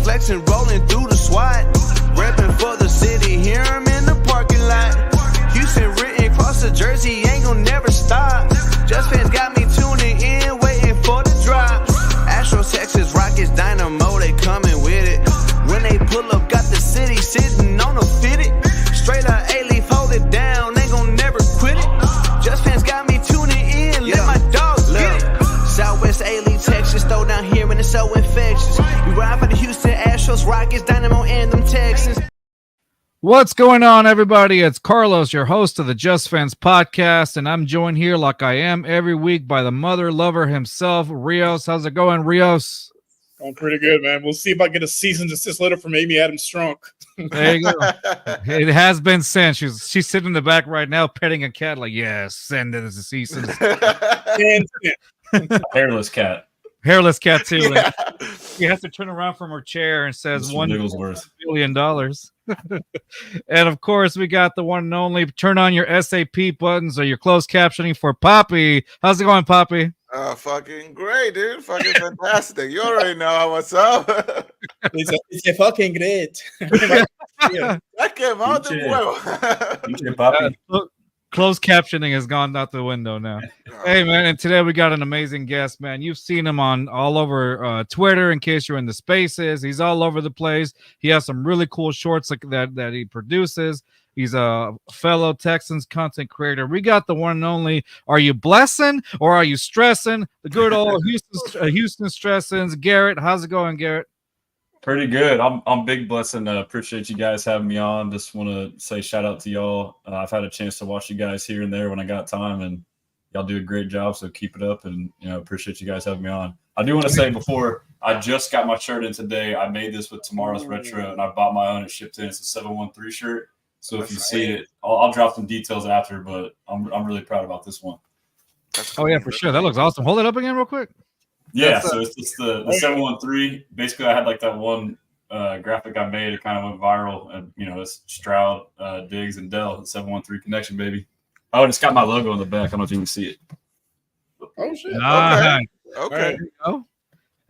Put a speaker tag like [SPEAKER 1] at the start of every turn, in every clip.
[SPEAKER 1] flexing, rolling through the SWAT. Repping for the city, hear him in the parking lot. Houston written across the jersey, ain't gon' never stop. Just fans got me tuning in, waiting for the drop. Astros, Texas, Rockets, Dynamo, they coming with it. When they pull up, got the city sitting on a fitted. Straight up A-Leaf, hold it down, ain't gon' never quit it. Just fans got me tuning in, let my dogs get it. Southwest A-Leaf, Texas, throw down here and it's so infectious. We ride for the Houston Astros, Rockets, Dynamo, and them Texans.
[SPEAKER 2] What's going on, everybody? It's Carlos, your host of the Just Fans podcast, and I'm joined here like I am every week by the mother lover himself, Rios. How's it going, Rios?
[SPEAKER 3] Going pretty good, man. We'll see if I get a cease and desist letter from Amy Adams Strunk.
[SPEAKER 2] There you go. It has been sent. She's sitting in the back right now petting a cat like, yes, send it as a cease and
[SPEAKER 4] Hairless cat.
[SPEAKER 2] Hairless cat, too.
[SPEAKER 4] Yeah.
[SPEAKER 2] She has to turn around from her chair and says
[SPEAKER 4] $1
[SPEAKER 2] billion. And, of course, we got the one and only turn on your SAP buttons or your closed captioning for Poppy. How's it going, Poppy?
[SPEAKER 5] Fucking great, dude. Fucking fantastic. You already know what's up.
[SPEAKER 3] It's a fucking great.
[SPEAKER 5] That came out the
[SPEAKER 4] well.
[SPEAKER 2] Closed captioning has gone out the window now. Hey, man, and today we got an amazing guest, man. You've seen him on all over Twitter in case you're in the spaces. He's all over the place. He has some really cool shorts like that he produces. He's a fellow Texans content creator. We got the one and only, are you Blessan or are you Stressan? The good old Houston Stressans. Garret, how's it going, Garret?
[SPEAKER 4] Pretty good. I'm big Blessan. Appreciate you guys having me on. Just want to say shout out to y'all. I've had a chance to watch you guys here and there when I got time, and y'all do a great job. So keep it up, and appreciate you guys having me on. I do want to say before, I just got my shirt in today. I made this with tomorrow's retro, and I bought my own. It shipped in. It's a 713 shirt. So if you see it, I'll drop some details after. But I'm really proud about this one.
[SPEAKER 2] Oh yeah, for sure. That looks awesome. Hold it up again, real quick.
[SPEAKER 4] Yeah, so it's just the 713. Basically, I had like that one graphic I made. It kind of went viral, and it's Stroud, Diggs, and Dell. 713 connection, baby. Oh, and it's got my logo on the back. I don't know if you can see it.
[SPEAKER 5] Oh shit!
[SPEAKER 2] Nice.
[SPEAKER 5] Okay.
[SPEAKER 2] Oh.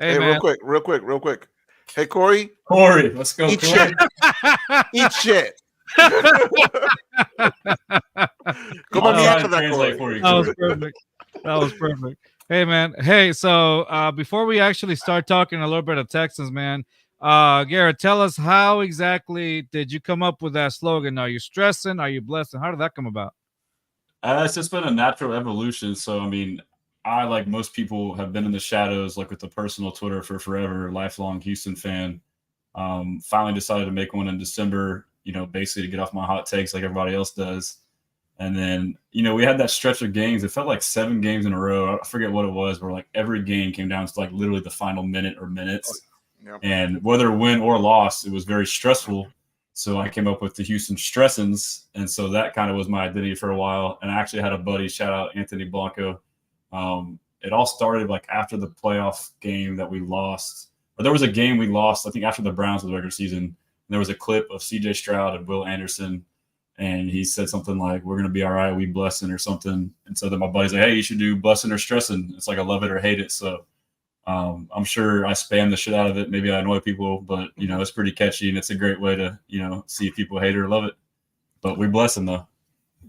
[SPEAKER 5] Hey,
[SPEAKER 2] man.
[SPEAKER 5] real quick. Hey, Corey,
[SPEAKER 4] Let's go.
[SPEAKER 5] eat
[SPEAKER 4] Corey.
[SPEAKER 5] shit. Eat shit. Go on me after that, Corey.
[SPEAKER 2] That was perfect. Hey, man. Hey, so before we actually start talking a little bit of Texans, man, Garret, tell us how exactly did you come up with that slogan? Are you stressing? Are you blessing? How did that come about?
[SPEAKER 4] It's just been a natural evolution. So, I mean, I, like most people, have been in the shadows, like with the personal Twitter for forever, lifelong Houston fan. Finally decided to make one in December, basically to get off my hot takes like everybody else does. And then, we had that stretch of games. It felt like 7 games in a row. I forget what it was, where like every game came down to like literally the final minute or minutes.
[SPEAKER 5] Yep.
[SPEAKER 4] And whether win or loss, it was very stressful. So I came up with the Houston Stressans. And so that kind of was my identity for a while. And I actually had a buddy, shout out Anthony Blanco. It all started like after the playoff game that we lost. Or there was a game we lost, I think after the Browns was the regular season. There was a clip of CJ Stroud and Will Anderson. And he said something like, we're going to be all right, we Blessan or something. And so then my buddy's like, hey, you should do Blessan or Stressan. It's like I love it or hate it. So I'm sure I spam the shit out of it. Maybe I annoy people, but, it's pretty catchy. And it's a great way to, see if people hate it or love it. But we Blessan, though.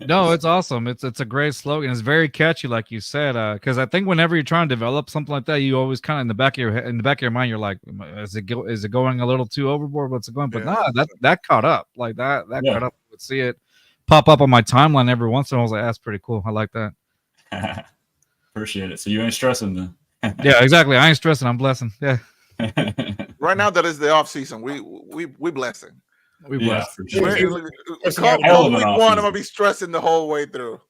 [SPEAKER 2] No, it's awesome. It's a great slogan. It's very catchy, like you said. Because I think whenever you're trying to develop something like that, you always kind of in the back of your mind, you're like, is it going a little too overboard? What's it going? But that caught up. Like that caught up. I would see it pop up on my timeline every once in a while. I was like, that's pretty cool. I like that.
[SPEAKER 4] Appreciate it. So you ain't stressing then.
[SPEAKER 2] Yeah, exactly. I ain't stressing. I'm blessing. Yeah.
[SPEAKER 5] Right now, that is the off season. We blessing.
[SPEAKER 2] We blessed.
[SPEAKER 4] For sure.
[SPEAKER 5] Come week 1, I'm gonna be stressing the whole way through.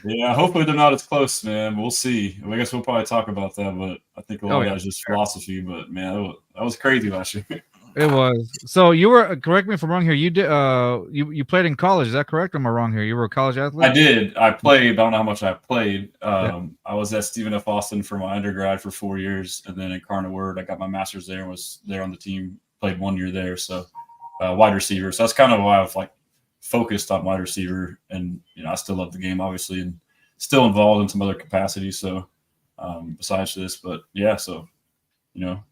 [SPEAKER 4] Yeah, hopefully they're not as close, man. We'll see. I guess we'll probably talk about that, but I think a lot of that is just philosophy. But man, that was crazy last year.
[SPEAKER 2] It was. So you were, correct me if I'm wrong here. You did. You played in college. Is that correct? Or am I wrong here? You were a college athlete.
[SPEAKER 4] I did. I played. I don't know how much I played. I was at Stephen F. Austin for my undergrad for 4 years, and then in Carnot Word, I got my master's there and was there on the team. Played 1 year there, so wide receiver. So that's kind of why I've like focused on wide receiver, and I still love the game, obviously, and still involved in some other capacities. So besides this, but yeah, so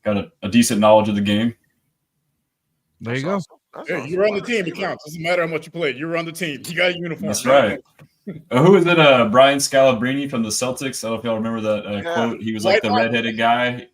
[SPEAKER 4] got a decent knowledge of the game.
[SPEAKER 2] There you go.
[SPEAKER 5] Awesome. That's
[SPEAKER 3] Yeah,
[SPEAKER 5] awesome.
[SPEAKER 3] you were on the team. It counts. Doesn't matter how much you played. You were on the team. You got a uniform.
[SPEAKER 4] That's right. Who is it? Brian Scalabrine from the Celtics. I don't know if y'all remember that quote. He was like the redheaded guy.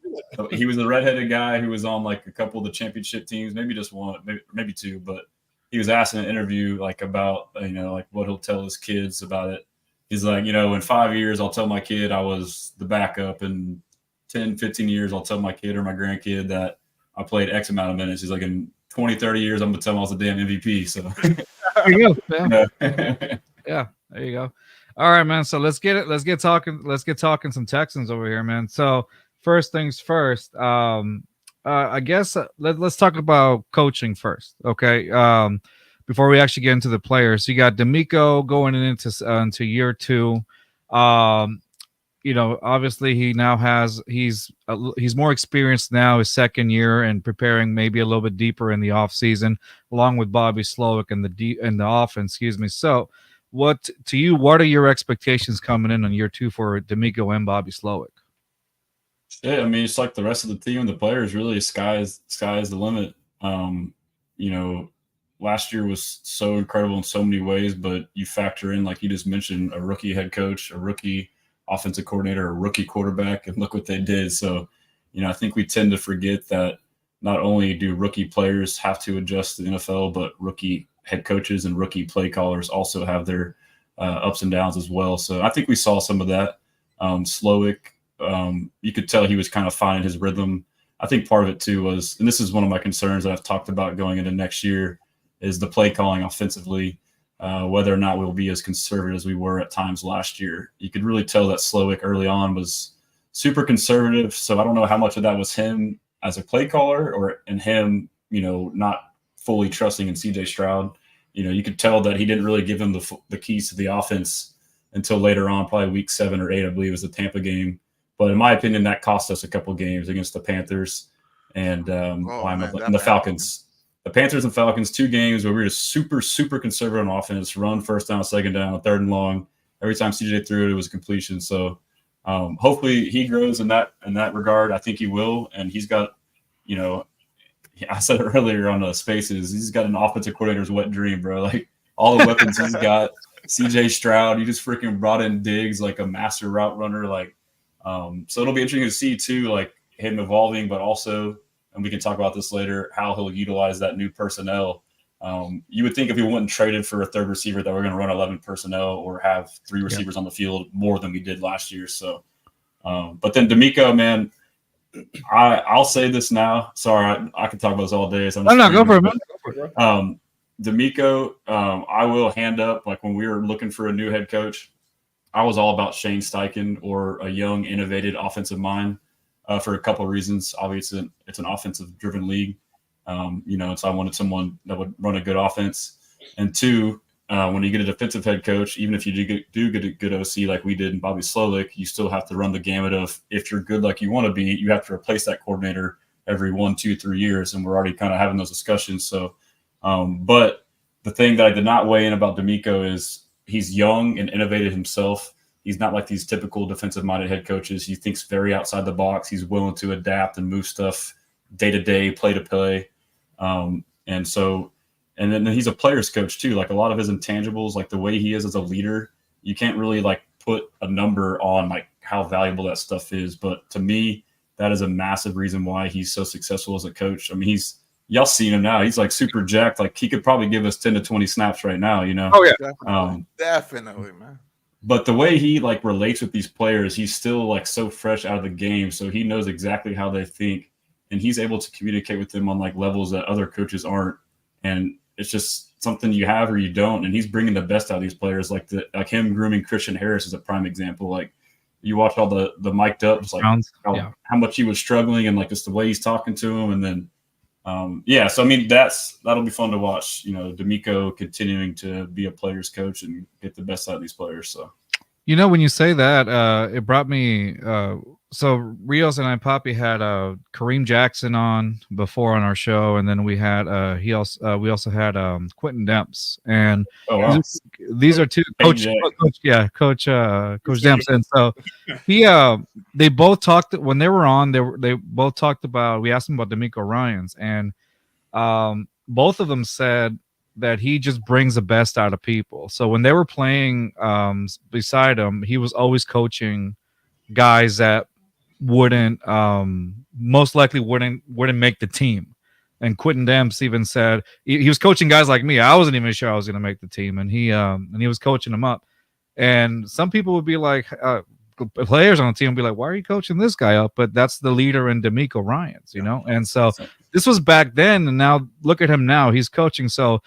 [SPEAKER 4] He was the redheaded guy who was on like a couple of the championship teams, maybe just one, maybe two. But he was asked in an interview like about like what he'll tell his kids about it. He's like, in 5 years I'll tell my kid I was the backup. In 10, 15 years I'll tell my kid or my grandkid that I played X amount of minutes. He's like, in 20, 30 years I'm gonna tell him I was the damn MVP. So
[SPEAKER 2] there you go. Yeah, there you go. All right, man. So let's get talking some Texans over here, man. So first things first. I guess let's talk about coaching first, okay? Before we actually get into the players, you got D'Amico going into year 2. Obviously he's more experienced now, his second year, and preparing maybe a little bit deeper in the off season, along with Bobby Slowick and the offense. Excuse me. So, what are your expectations coming in on year 2 for D'Amico and Bobby Slowick?
[SPEAKER 4] Yeah, I mean, it's like the rest of the team and the players. Really, sky's the limit. Last year was so incredible in so many ways, but you factor in, like you just mentioned, a rookie head coach, a rookie offensive coordinator, a rookie quarterback, and look what they did. So, I think we tend to forget that not only do rookie players have to adjust to the NFL, but rookie head coaches and rookie play callers also have their ups and downs as well. So I think we saw some of that. Slowick, you could tell he was kind of finding his rhythm. I think part of it too was, and this is one of my concerns that I've talked about going into next year, is the play calling offensively, whether or not we'll be as conservative as we were at times last year. You could really tell that Slowick early on was super conservative. So I don't know how much of that was him as a play caller and him, not fully trusting in CJ Stroud. You could tell that he didn't really give him the keys to the offense until later on, probably week 7 or 8, I believe, was the Tampa game. But in my opinion, that cost us a couple games against the Panthers and the Falcons. The Panthers and Falcons, 2 games where we were just super, super conservative on offense, run first down, second down, third and long. Every time CJ threw it, it was a completion. So hopefully he grows in that regard. I think he will. And he's got, I said it earlier on the Spaces, he's got an offensive coordinator's wet dream, bro. Like all the weapons he's got. CJ Stroud, you just freaking brought in Diggs like a master route runner. Like, so it'll be interesting to see too, like him evolving, but also, and we can talk about this later, how he'll utilize that new personnel. You would think if we went and traded for a third receiver that we're going to run 11 personnel or have 3 receivers on the field more than we did last year. So, but then D'Amico, man, I'll say this now. Sorry, I could talk about this all day. So
[SPEAKER 2] Go for it, man.
[SPEAKER 4] D'Amico, I will hand up, like when we were looking for a new head coach, I was all about Shane Steichen or a young, innovative offensive mind for a couple of reasons. Obviously, it's an offensive-driven league, so I wanted someone that would run a good offense. And 2, when you get a defensive head coach, even if you do get a good OC like we did in Bobby Slowick, you still have to run the gamut of, if you're good like you want to be, you have to replace that coordinator every 1, 2, 3 years, and we're already kind of having those discussions. So, but the thing that I did not weigh in about D'Amico is he's young and innovative himself. He's not like these typical defensive-minded head coaches. He thinks very outside the box. He's willing to adapt and move stuff day-to-day, play-to-play. And then he's a player's coach too. Like a lot of his intangibles, like the way he is as a leader, you can't really like put a number on like how valuable that stuff is. But to me, that is a massive reason why he's so successful as a coach. I mean, y'all seen him now. He's like super jacked. Like he could probably give us 10 to 20 snaps right now,
[SPEAKER 2] Oh yeah.
[SPEAKER 5] Definitely, man.
[SPEAKER 4] But the way he like relates with these players, he's still like so fresh out of the game. So he knows exactly how they think, and he's able to communicate with them on like levels that other coaches aren't. And it's just something you have or you don't. And he's bringing the best out of these players. Like him grooming Christian Harris is a prime example. Like you watch all the mic'd ups, like how much he was struggling and like just the way he's talking to him. And then, so I mean, that'll be fun to watch, D'Amico continuing to be a player's coach and get the best out of these players. So,
[SPEAKER 2] when you say that, it brought me, so Rios and I, Poppy, had Kareem Jackson on before on our show, and then we had we also had Quentin Demps, and these are 2 Coach Demps, and so they both talked when they were on. They both talked about. We asked them about D'Amico Ryans, and both of them said that he just brings the best out of people. So when they were playing beside him, he was always coaching guys that wouldn't most likely wouldn't make the team. And Quentin Demps even said he was coaching guys like me. I wasn't even sure I was going to make the team, and he was coaching them up. And some people would be like, players on the team would be like, "Why are you coaching this guy up?" But that's the leader in D'Amico Ryans, you know. And so this was back then, and now look at him now. He's coaching. So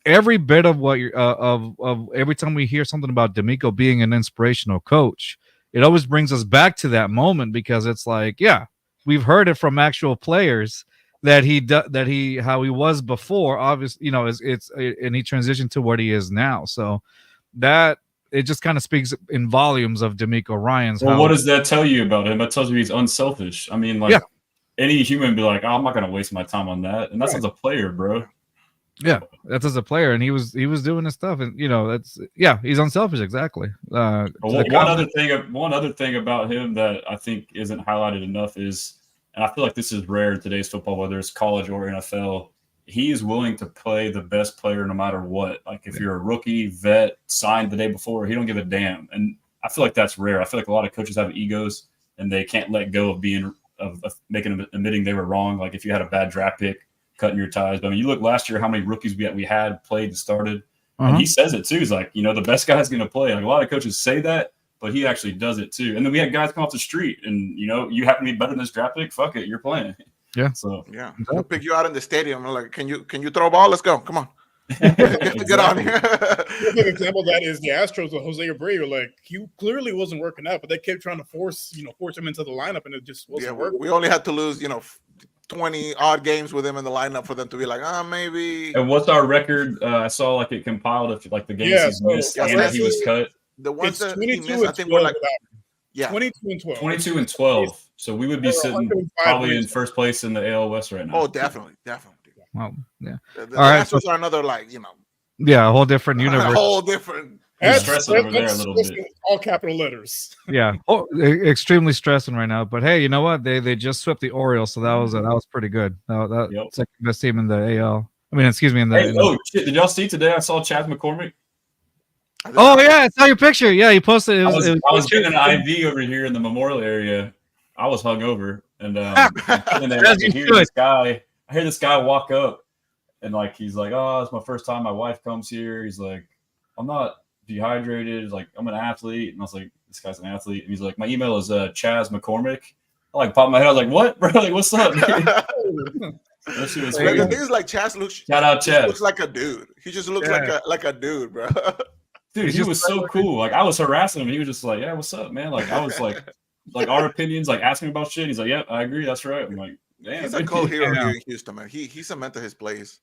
[SPEAKER 2] every bit of what you're of every time we hear something about D'Amico being an inspirational coach, it always brings us back to that moment, because it's like, yeah, we've heard it from actual players that how he was before, obviously, you know, and he transitioned to what he is now. So that it just kind of speaks in volumes of D'Amico Ryans.
[SPEAKER 4] Well, what does that tell you about him? That tells you he's unselfish. I mean, like any human would be like, oh, I'm not going to waste my time on that. And that's as a player, bro.
[SPEAKER 2] Yeah, that's as a player, and he was doing his stuff, and you know, he's unselfish, exactly.
[SPEAKER 4] One other thing about him that I think isn't highlighted enough is, and I feel like this is rare in today's football, whether it's college or NFL, he is willing to play the best player no matter what. Like if you're a rookie, vet, signed the day before, he don't give a damn. And I feel like that's rare. I feel like a lot of coaches have egos and they can't let go of admitting they were wrong. Like if you had a bad draft pick, cutting your ties. But I mean, you look last year, how many rookies we had played and started. And he says it too. He's like, you know, the best guy's going to play. Like a lot of coaches say that, but he actually does it too. And then we had guys come off the street and, you know, you happen to be better than this draft pick. Fuck it. You're playing.
[SPEAKER 2] Yeah.
[SPEAKER 5] So yeah, we'll pick you out in the stadium. I'm like, can you throw a ball? Let's go. Come on. Get on here.
[SPEAKER 3] A good example of that is the Astros with Jose Abreu. Like he clearly wasn't working out, but they kept trying to force him into the lineup, and it just wasn't working.
[SPEAKER 5] We only had to lose, 20 odd games with him in the lineup for them to be like, maybe.
[SPEAKER 4] And what's our record? I saw like it compiled of like the games he's missed and that he was cut.
[SPEAKER 5] The ones that he missed, I think
[SPEAKER 3] 22 and 12.
[SPEAKER 4] 22 and 12. So we would be sitting probably in first place in the AL West right now.
[SPEAKER 5] Oh, definitely.
[SPEAKER 2] Well, yeah.
[SPEAKER 5] The Astros are another
[SPEAKER 2] yeah, a whole different universe.
[SPEAKER 5] A whole different.
[SPEAKER 4] Stressing over there a little bit.
[SPEAKER 3] All capital letters.
[SPEAKER 2] Yeah, extremely stressing right now. But hey, you know what? They just swept the Orioles, so that was pretty good. That second best team in the AL. I mean, excuse me,
[SPEAKER 4] shit! Did y'all see today? I saw Chaz McCormick.
[SPEAKER 2] Oh yeah, I saw your picture. Yeah, you posted.
[SPEAKER 4] I was getting an IV over here in the Memorial area. I was hungover, and I hear this guy walk up, and like he's like, "Oh, it's my first time. My wife comes here." He's like, "I'm not dehydrated." He's like, "I'm an athlete," and I was like, "This guy's an athlete." And he's like, "My email is Chaz McCormick." I like popped my head. I was like, "What, bro? Like, what's up?" That shit was
[SPEAKER 5] the thing is, like Chaz looks.
[SPEAKER 4] Shout out Chaz.
[SPEAKER 5] Looks like a dude. He just looks like a dude, bro.
[SPEAKER 4] Dude, he was so cool. Like I was harassing him. He was just like, "Yeah, what's up, man?" Like I was like our opinions, like asking about shit. He's like, "Yep, I agree. That's right." I'm like, "Damn."
[SPEAKER 5] He's a cold hero here in Houston, man. He cemented his place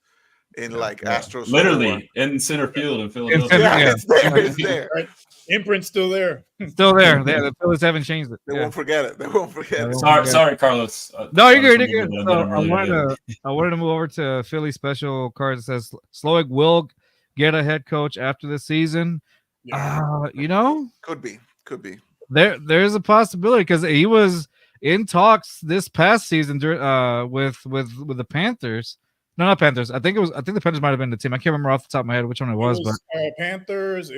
[SPEAKER 5] in Astros.
[SPEAKER 4] Literally in center field in Philadelphia.
[SPEAKER 5] It's there.
[SPEAKER 3] Right. Imprint's still there.
[SPEAKER 2] Still there. The Phillies haven't changed it.
[SPEAKER 5] They won't forget it.
[SPEAKER 4] Sorry, Carlos.
[SPEAKER 2] No, you're good. You're good. So I wanted to move over to Philly special card that says Slowick will get a head coach after the season.
[SPEAKER 3] Yeah.
[SPEAKER 5] Could be.
[SPEAKER 2] There's a possibility because he was in talks this past season with the Panthers. No, not Panthers. I think the Panthers might have been the team. I can't remember off the top of my head which one it was. But
[SPEAKER 3] Panthers,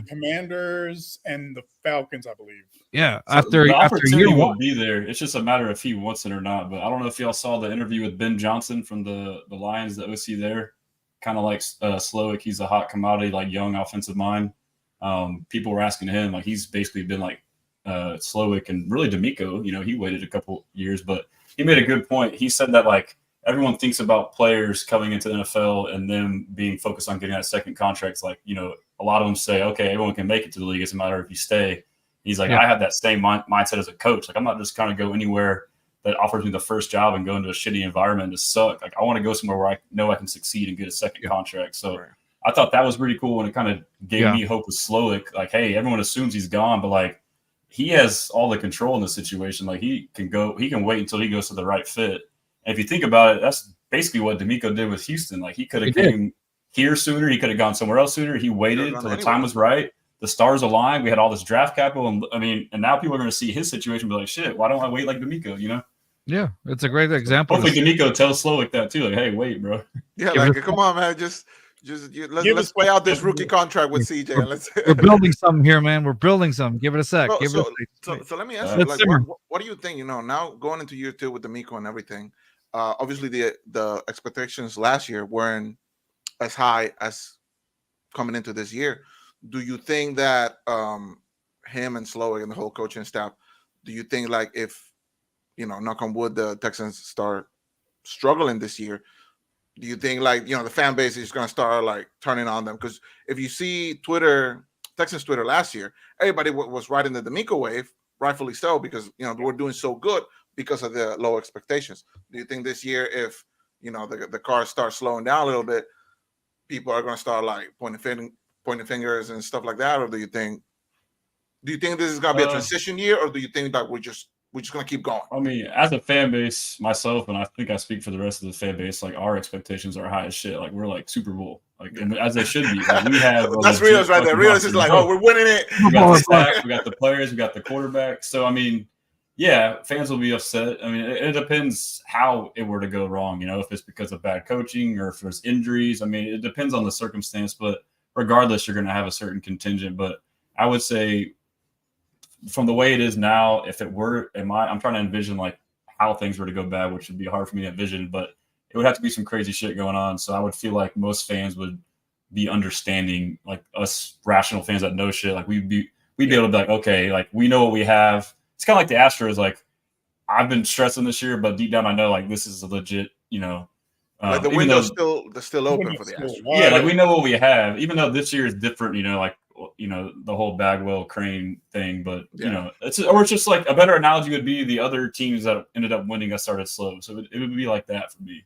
[SPEAKER 3] Commanders, and the Falcons, I believe.
[SPEAKER 2] Yeah,
[SPEAKER 4] so after year will be there. It's just a matter of if he wants it or not. But I don't know if y'all saw the interview with Ben Johnson from the Lions, the OC there. Kind of like Slowick, he's a hot commodity, like young offensive mind. People were asking him, like he's basically been like Slowick and really D'Amico. He waited a couple years, but he made a good point. He said that like everyone thinks about players coming into the NFL and them being focused on getting that second contract. Like a lot of them say, okay, everyone can make it to the league. It's a matter of if you stay. He's like, I have that same mindset as a coach. Like I'm not just trying to go anywhere that offers me the first job and go into a shitty environment and just suck. Like I want to go somewhere where I know I can succeed and get a second contract. So I thought that was pretty cool, and it kind of gave me hope with Slowick. Like, hey, everyone assumes he's gone, but like he has all the control in the situation. Like he can wait until he goes to the right fit. And if you think about it, that's basically what D'Amico did with Houston. Like he could have came here sooner. He could have gone somewhere else sooner. He waited until the time was right. The stars aligned. We had all this draft capital. And now people are going to see his situation and be like, shit, why don't I wait like D'Amico,
[SPEAKER 2] Yeah, it's a great example.
[SPEAKER 4] Hopefully, D'Amico tells Slowick that too. Like, hey, wait, bro.
[SPEAKER 5] Yeah, like come on, man, let's play out this rookie contract with CJ. And let's.
[SPEAKER 2] We're building something here, man. We're building something. Give it a sec.
[SPEAKER 5] So let me ask you, like, what do you think? You know, now going into year 2 with D'Amico and everything, obviously the expectations last year weren't as high as coming into this year. Do you think that him and Slowick and the whole coaching staff, do you think, like, if, you know, knock on wood, the Texans start struggling this year, do you think, like, you know, the fan base is going to start, like, turning on them? Because if you see Texans Twitter last year, everybody was riding the D'Amico wave, rightfully so, because, you know, we're doing so good because of the low expectations. Do you think this year, if, you know, the cars start slowing down a little bit, people are going to start, like, pointing fingers and stuff like that? Or do you think this is going to be a transition year, or do you think that we're just going to keep going?
[SPEAKER 4] I mean, as a fan base, myself, and I think I speak for the rest of the fan base, like, our expectations are high as shit. Like, we're like Super Bowl, like, and as they should be. Like, we have
[SPEAKER 5] that's Rios right there. Rios is like, oh, we're winning it.
[SPEAKER 4] We got the staff, we got the players, we got the quarterback. So I mean, yeah, fans will be upset. I mean, it depends how it were to go wrong. You know, if it's because of bad coaching or if there's injuries. I mean, it depends on the circumstance. But regardless, you're going to have a certain contingent. But I would say, from the way it is now, if it were, I'm trying to envision, like, how things were to go bad, which would be hard for me to envision, but it would have to be some crazy shit going on. So I would feel like most fans would be understanding, like us rational fans that know shit. Like we'd be able to be like, okay, like we know what we have. It's kind of like the Astros. Like, I've been stressing this year, but deep down I know, like, this is a legit, you know.
[SPEAKER 5] Like the window's still open for the Astros.
[SPEAKER 4] Yeah, like we know what we have, even though this year is different, you know, like, you know, the whole Bagwell Crane thing, but you know, it's just like a better analogy would be the other teams that ended up winning us started slow. So it would be like that for me.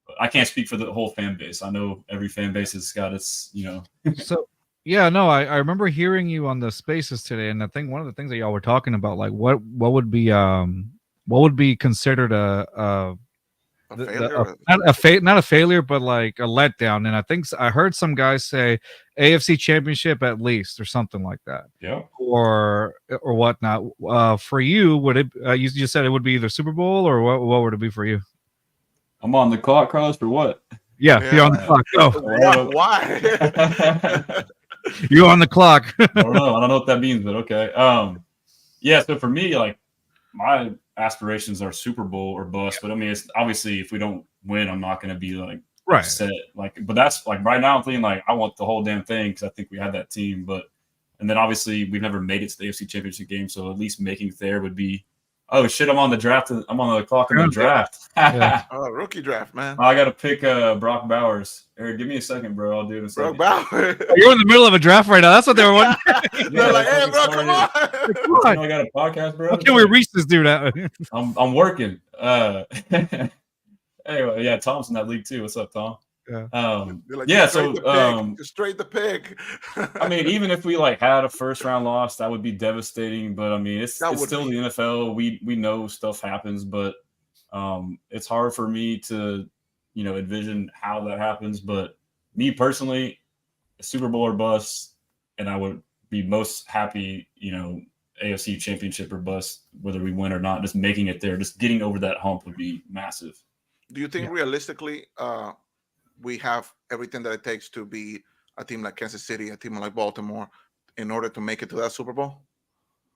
[SPEAKER 4] But I can't speak for the whole fan base. I know every fan base has got its, you know.
[SPEAKER 2] So yeah, no, I remember hearing you on the Spaces today, and I think one of the things that y'all were talking about, like what would be considered not a failure, but like a letdown. And I think I heard some guys say AFC Championship at least, or something like that.
[SPEAKER 4] Yeah.
[SPEAKER 2] Or whatnot. For you, would it? You just said it would be either Super Bowl, or what would it be for you?
[SPEAKER 4] I'm on the clock, Carlos. For what?
[SPEAKER 2] Yeah. You're on the clock.
[SPEAKER 5] Oh. Why?
[SPEAKER 2] You're on the clock.
[SPEAKER 4] I don't know what that means, but okay. Yeah. So for me, like, my aspirations are Super Bowl or bust, but I mean, it's obviously, if we don't win, I'm not going to be like upset. Like, but that's like right now I'm thinking like I want the whole damn thing because I think we have that team. But and then obviously we've never made it to the AFC Championship game, so at least making it there would be. Oh shit! I'm on the draft. I'm on the clock in the draft.
[SPEAKER 5] Oh, rookie draft, man.
[SPEAKER 4] I got to pick Brock Bowers. Eric, give me a second, bro. I'll do it in a second.
[SPEAKER 5] Brock Bowers.
[SPEAKER 2] You're in the middle of a draft right now. That's what they were wondering.
[SPEAKER 5] They're like, hey, bro, come on.
[SPEAKER 4] You know, I got a podcast, bro.
[SPEAKER 2] How can we reach this dude out?
[SPEAKER 4] I'm working. Anyway, yeah, Tom's in that league too. What's up, Tom?
[SPEAKER 5] Yeah. Like,
[SPEAKER 4] yeah.
[SPEAKER 5] Straight the pick.
[SPEAKER 4] I mean, even if we like had a first round loss, that would be devastating. But I mean, it's still the NFL. We know stuff happens, but it's hard for me to, you know, envision how that happens. But me personally, Super Bowl or bust, and I would be most happy, you know, AFC Championship or bust, whether we win or not. Just making it there, just getting over that hump would be massive.
[SPEAKER 5] Do you think realistically, we have everything that it takes to be a team like Kansas City, a team like Baltimore, in order to make it to that Super Bowl?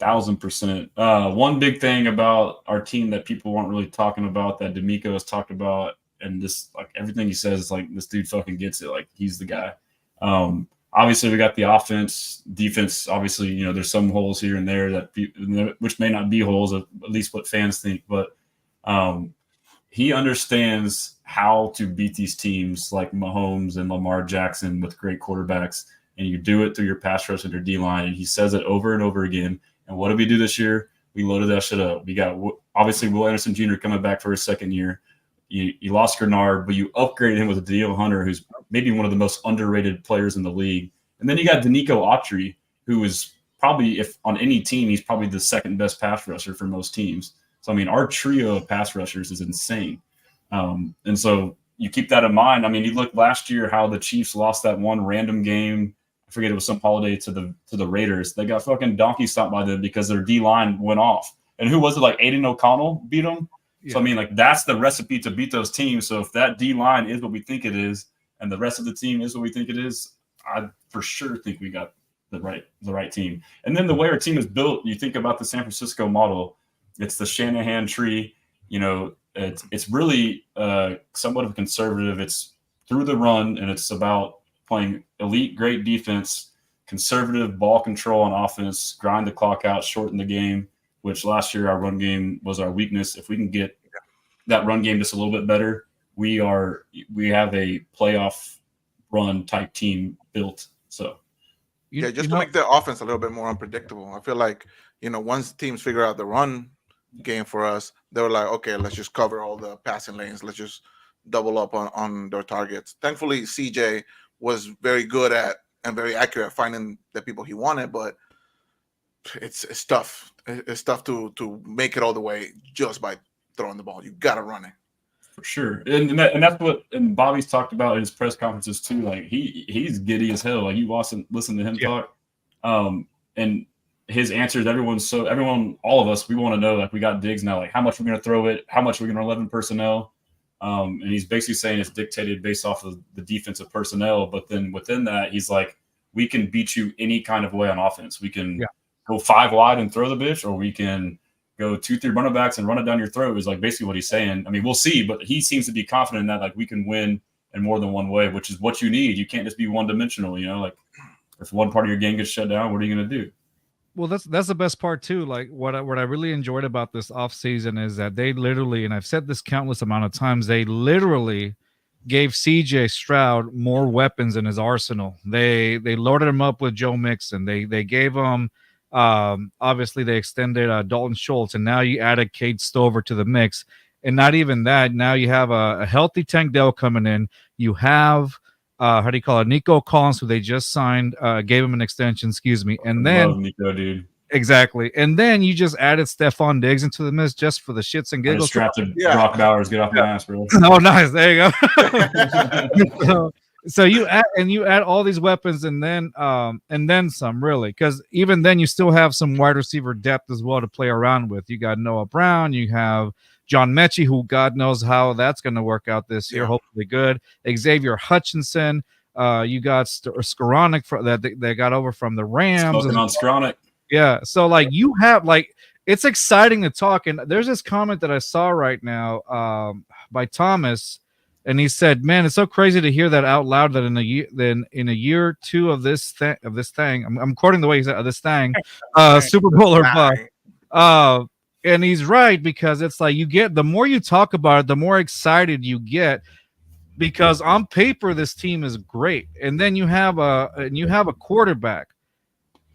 [SPEAKER 4] 1000%. One big thing about our team that people weren't really talking about, that D'Amico has talked about, and just like everything he says, is like, this dude fucking gets it. Like, he's the guy. Obviously, we got the offense, defense. Obviously, you know, there's some holes here and there which may not be holes, at least what fans think. But he understands how to beat these teams like Mahomes and Lamar Jackson with great quarterbacks, and you do it through your pass rush and your D-line. And he says it over and over again. And what did we do this year? We loaded that shit up. We got, obviously, Will Anderson Jr. coming back for his second year. You lost Grenard, but you upgraded him with Daniel Hunter, who's maybe one of the most underrated players in the league. And then you got Danico Autry, who is probably, if on any team, he's probably the second best pass rusher for most teams. So, I mean, our trio of pass rushers is insane. And so you keep that in mind. I mean, you look last year how the Chiefs lost that one random game. I forget, it was some holiday to the Raiders. They got fucking donkey stomped by them because their D-line went off. And who was it? Like Aiden O'Connell beat them. Yeah. So I mean, like that's the recipe to beat those teams. So if that D line is what we think it is, and the rest of the team is what we think it is, I for sure think we got the right team. And then the way our team is built, you think about the San Francisco model. It's the Shanahan tree. You know, it's really somewhat of a conservative. It's through the run, and it's about playing elite, great defense, conservative ball control on offense, grind the clock out, shorten the game, which last year our run game was our weakness. If we can get that run game just a little bit better, we have a playoff run type team built. So
[SPEAKER 5] to make the offense a little bit more unpredictable. I feel like, once teams figure out the run game for us, they were like, okay, let's just cover all the passing lanes. Let's just double up on their targets. Thankfully, CJ was very good at and very accurate at finding the people he wanted, but it's tough. It's tough to make it all the way just by throwing the ball. You got to run it.
[SPEAKER 4] For sure. And that's what Bobby's talked about in his press conferences too. Like he's giddy as hell. Like you listen to him talk. And his answers, all of us, we want to know, like we got Diggs now, like how much we're going to throw it, how much we're going to 11 personnel. And he's basically saying it's dictated based off of the defensive personnel. But then within that, he's like, we can beat you any kind of way on offense. We can go 5 wide and throw the bitch, or we can go 2-3 running backs and run it down your throat is like basically what he's saying. I mean, we'll see, but he seems to be confident in that, like we can win in more than one way, which is what you need. You can't just be one-dimensional, like if one part of your game gets shut down, what are you going to do?
[SPEAKER 2] Well, that's the best part too. Like what I really enjoyed about this offseason is that they literally, and I've said this countless amount of times, they literally gave CJ Stroud more weapons in his arsenal. They loaded him up with Joe Mixon. They gave him obviously they extended Dalton Schultz, and now you added Cade Stover to the mix. And not even that, now you have a healthy Tank Dell coming in. You have Nico Collins, who they just signed, gave him an extension, and then
[SPEAKER 4] love Nico, dude.
[SPEAKER 2] Exactly. And then you just added Stephon Diggs into the mix just for the shits and giggles.
[SPEAKER 4] Strapped to Brock Bowers, get off my ass, bro.
[SPEAKER 2] Oh, nice. There you go. So you add all these weapons and then some, really, because even then you still have some wide receiver depth as well to play around with. You got Noah Brown, you have John Mechie, who God knows how that's going to work out this year. Hopefully good. Xavier Hutchinson. You got Skoranek that they got over from the Rams.
[SPEAKER 4] Smoking on Skoranek.
[SPEAKER 2] Yeah. So like you have it's exciting to talk. And there's this comment that I saw right now by Thomas. And he said, "Man, it's so crazy to hear that out loud. That in a year or two of this thing, I'm quoting the way he said this thing, Super Bowl or bust." And he's right, because it's like the more you talk about it, the more excited you get, because on paper this team is great, and then you have a quarterback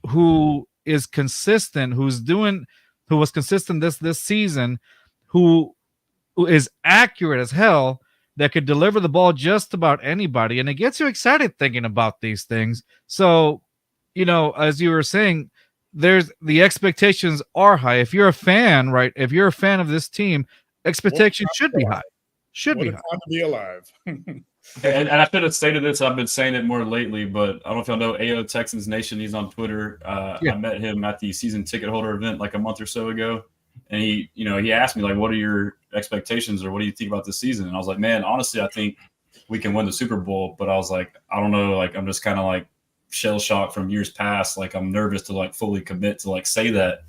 [SPEAKER 2] who is consistent, who was consistent this season, who is accurate as hell, that could deliver the ball just about anybody. And it gets you excited thinking about these things. So, as you were saying, the expectations are high. If you're a fan, right? If you're a fan of this team, expectations should be high. Should be high.
[SPEAKER 3] Time to be alive.
[SPEAKER 4] and I should have stated this. I've been saying it more lately, but I don't know if y'all know AO Texans Nation. He's on Twitter. I met him at the season ticket holder event like a month or so ago. And he asked me, like, what are your expectations, or what do you think about this season? And I was like, man, honestly, I think we can win the Super Bowl. But I was like, I don't know. Like, I'm just kind of like shell shocked from years past. Like, I'm nervous to like fully commit to like say that.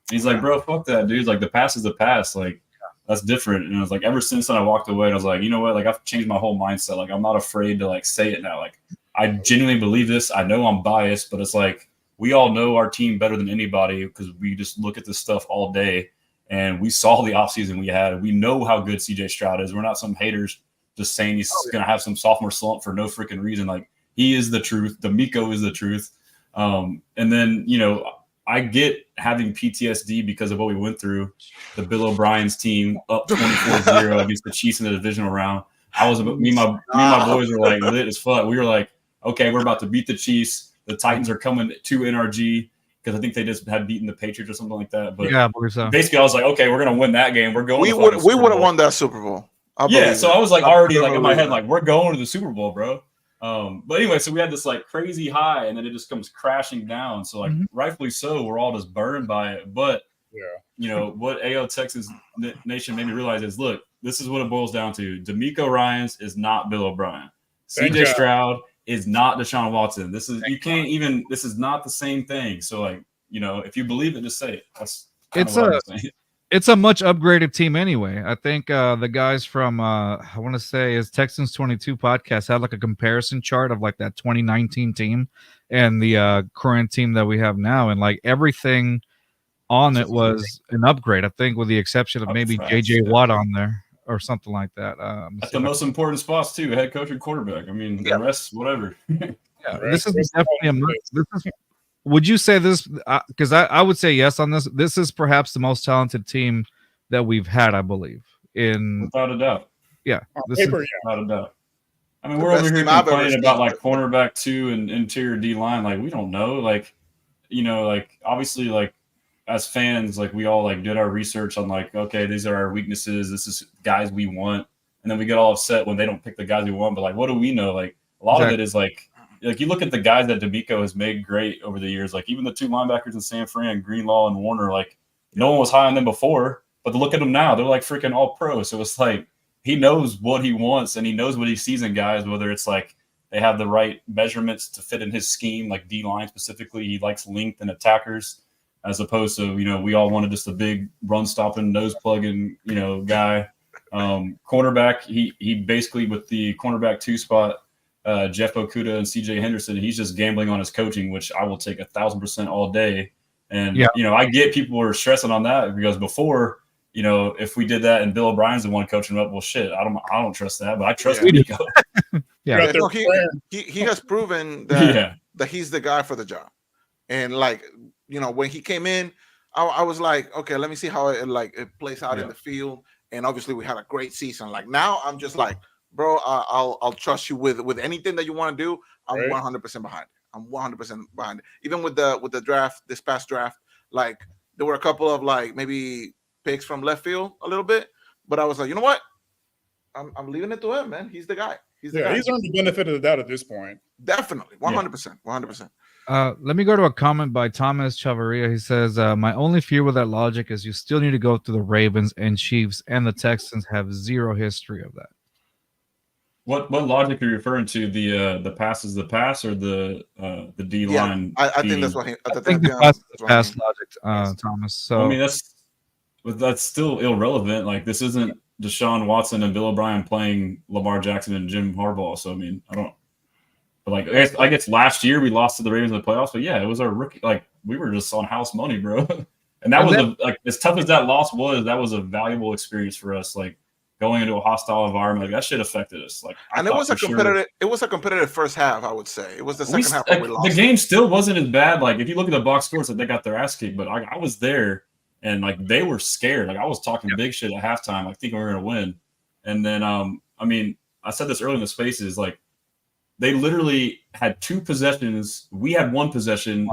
[SPEAKER 4] And he's like, bro, fuck that, dude. Like, the past is the past. Like, that's different. And I was like, ever since then I walked away, and I was like, you know what? Like, I've changed my whole mindset. Like, I'm not afraid to like say it now. Like, I genuinely believe this. I know I'm biased, but it's like, we all know our team better than anybody, because we just look at this stuff all day. And we saw the offseason we had. We know how good CJ Stroud is. We're not some haters just saying he's going to have some sophomore slump for no freaking reason. Like, he is the truth. D'Amico is the truth. And then, I get having PTSD because of what we went through. The Bill O'Brien's team up 24-0 against the Chiefs in the divisional round. Me and my boys were like lit as fuck. We were like, okay, we're about to beat the Chiefs. The Titans are coming to NRG. Because I think they just had beaten the Patriots or something like that. But basically, I was like, okay, we're going to win that game. We're going. We would
[SPEAKER 5] have won that Super Bowl.
[SPEAKER 4] So I was like already like in my head, like, we're going to the Super Bowl, bro. But anyway, so we had this like crazy high, and then it just comes crashing down. So like rightfully so, we're all just burned by it. But you know, what AO Texas Nation made me realize is, look, this is what it boils down to. DeMeco Ryans is not Bill O'Brien. CJ Stroud is not Deshaun Watson. This is this is not the same thing. So, like, you know, if you believe it, just say it. That's
[SPEAKER 2] it's a much upgraded team anyway. I think the guys from I want to say is Texans 22 podcast had like a comparison chart of like that 2019 team and the current team that we have now, and like everything on it was an upgrade. I think with the exception of maybe JJ Watt on there or something like that.
[SPEAKER 4] At the most important spots too, head coach and quarterback. I mean, the rest, whatever.
[SPEAKER 2] This is definitely would you say this? Because I would say yes on this. This is perhaps the most talented team that we've had, I believe.
[SPEAKER 4] Without a doubt.
[SPEAKER 2] Yeah.
[SPEAKER 4] Without a doubt. I mean, we're over here complaining about like cornerback 2 and interior D line. Like, we don't know. Like, you know, like obviously, like as fans, like we all like did our research on like, okay, these are our weaknesses. This is guys we want, and then we get all upset when they don't pick the guys we want. But like, what do we know? Like, a lot of it is like you look at the guys that DeMeco has made great over the years. Like even the 2 linebackers in San Fran, Greenlaw and Warner. Like no one was high on them before, but look at them now. They're like freaking all pro. So it's like he knows what he wants and he knows what he sees in guys. Whether it's like they have the right measurements to fit in his scheme, like D line specifically. He likes length and attackers. As opposed to, you know, we all wanted just a big run stopping, nose plugging, you know, guy. Cornerback, he basically with the cornerback 2 spot, Jeff Okudah and CJ Henderson, he's just gambling on his coaching, which I will take 1,000% all day. And you know, I get people are stressing on that because before, you know, if we did that and Bill O'Brien's the one coaching him up, well, shit, I don't trust that, but I trust DeMeco.
[SPEAKER 5] No, he has proven that he's the guy for the job, and like. You know, when he came in, I was like, okay, let me see how it plays out in the field. And obviously, we had a great season. Like now, I'm just like, bro, I'll trust you with anything that you want to do. I'm 100% behind it. I'm 100% behind it. Even with the draft, this past draft, like there were a couple of like maybe picks from left field a little bit, but I was like, you know what? I'm leaving it to him, man. He's the guy. He's earned
[SPEAKER 3] the benefit of the doubt at this point.
[SPEAKER 5] Definitely, 100%, 100%.
[SPEAKER 2] Let me go to a comment by Thomas Chavarria. He says, my only fear with that logic is you still need to go through the Ravens and Chiefs, and the Texans have zero history of that.
[SPEAKER 4] What logic are you referring to? The pass is the pass or the D line?
[SPEAKER 5] I think that's what I think
[SPEAKER 2] the pass logic, Thomas. So
[SPEAKER 4] I mean that's still irrelevant. Like this isn't Deshaun Watson and Bill O'Brien playing Lamar Jackson and Jim Harbaugh. So I mean, I don't. But like I guess last year we lost to the Ravens in the playoffs, but yeah, it was our rookie. Like we were just on house money, bro. And that was as tough as that loss was. That was a valuable experience for us. Like going into a hostile environment, like that shit affected us. Like,
[SPEAKER 5] and it was a competitive. It was a competitive first half, I would say. It was the second half where we lost.
[SPEAKER 4] The game still wasn't as bad. Like if you look at the box scores, that they got their ass kicked, but I was there and like they were scared. Like I was talking big shit at halftime, like thinking we were gonna win. And then I mean, I said this early in the spaces, like. They literally had 2 possessions. We had 1 possession.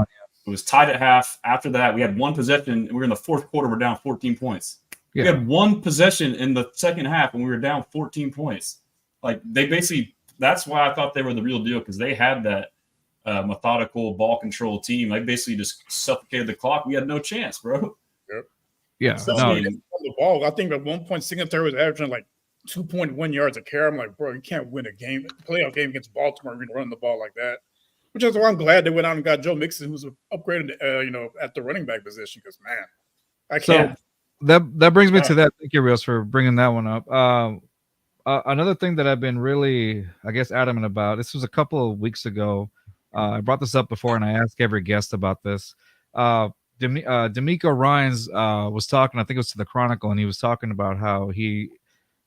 [SPEAKER 4] It was tied at half. After that, we had 1 possession. And we were in the fourth quarter. We're down 14 points. Yeah. We had 1 possession in the second half, and we were down 14 points. Like they basically. That's why I thought they were the real deal because they had that methodical ball control team. They basically just suffocated the clock. We had no chance, bro.
[SPEAKER 3] Yep.
[SPEAKER 2] Yeah.
[SPEAKER 3] So, on the ball, I think at one point Singletary was averaging like 2.1 yards a carry. I'm like, bro, you can't win a playoff game against Baltimore and run the ball like that. Which is why I'm glad they went out and got Joe Mixon, who's upgraded, at the running back position. Because man, I can't.
[SPEAKER 2] So that brings me to that. Thank you, Rios, for bringing that one up. Another thing that I've been really, I guess, adamant about. This was a couple of weeks ago. I brought this up before, and I asked every guest about this. DeMeco Ryans was talking. I think it was to the Chronicle, and he was talking about how he's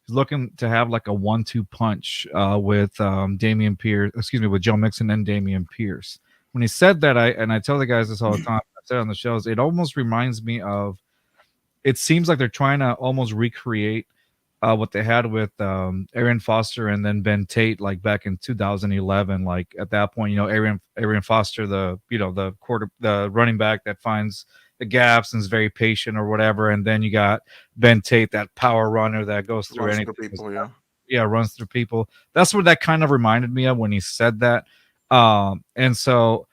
[SPEAKER 2] looking to have like a 1-2 punch with Damian Pierce, with Joe Mixon and Damian Pierce. When he said that, I tell the guys this all the time. I said on the shows, it almost reminds me of. It seems like they're trying to almost recreate what they had with Arian Foster and then Ben Tate, like back in 2011. Like at that point, Arian Foster, the running back that finds the gaps and is very patient or whatever, and then you got Ben Tate, that power runner that goes through anything. Runs through people. That's what that kind of reminded me of when he said that. And so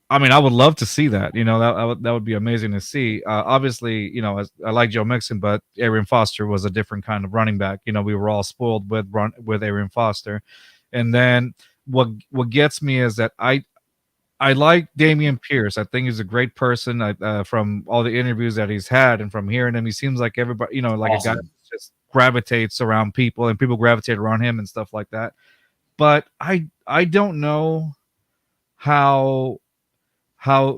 [SPEAKER 2] I mean, I would love to see that. That would be amazing to see. Obviously, as I like Joe Mixon, but Arian Foster was a different kind of running back. We were all spoiled with Arian Foster, and then what gets me is that I like Dameon Pierce. I think he's a great person. From all the interviews that he's had and from hearing him, he seems like everybody, like awesome. A guy that just gravitates around people and people gravitate around him and stuff like that. But I don't know how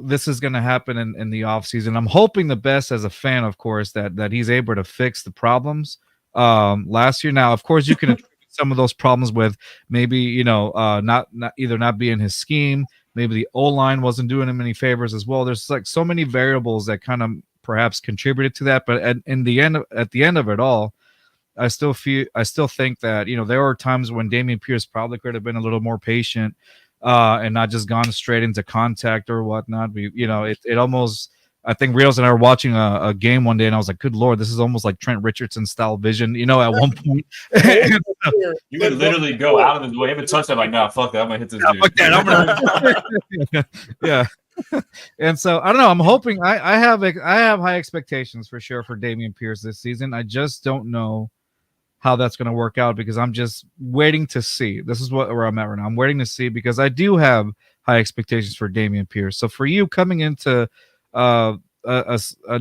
[SPEAKER 2] this is going to happen in the offseason. I'm hoping the best as a fan, of course, that he's able to fix the problems last year. Now, of course, you can attribute some of those problems with maybe, not being his scheme. Maybe the O-line wasn't doing him any favors as well. There's like so many variables that kind of perhaps contributed to that. But at the end of it all, I still think that, there are times when Dameon Pierce probably could have been a little more patient and not just gone straight into contact or whatnot. It almost, I think Rios and I were watching a game one day, and I was like, good Lord, this is almost like Trent Richardson style vision, at one point.
[SPEAKER 4] You would literally go out of his way, have a touchdown, like, nah, fuck that, I'm going to hit this dude.
[SPEAKER 2] Fuck that, yeah. And so, I don't know, I'm hoping, I have high expectations for sure for Dameon Pierce this season. I just don't know how that's going to work out because I'm just waiting to see. This is where I'm at right now. I'm waiting to see because I do have high expectations for Dameon Pierce. So for you coming into a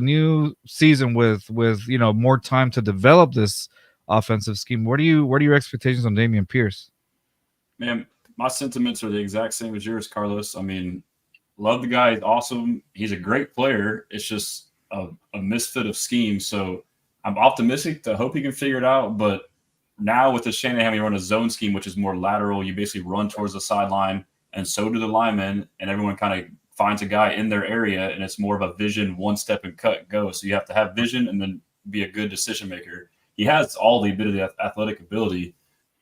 [SPEAKER 2] new season with more time to develop this offensive scheme, what are your expectations on Dameon Pierce?
[SPEAKER 4] Man, my sentiments are the exact same as yours, Carlos. I mean, love the guy. He's awesome. He's a great player. It's just a misfit of scheme. So I'm optimistic to hope he can figure it out. But now with the Shanahan, we run a zone scheme, which is more lateral. You basically run towards the sideline, and so do the linemen, and everyone kind of finds a guy in their area, and it's more of a vision, one step and cut, go. So you have to have vision and then be a good decision maker. He has all the ability, athletic ability.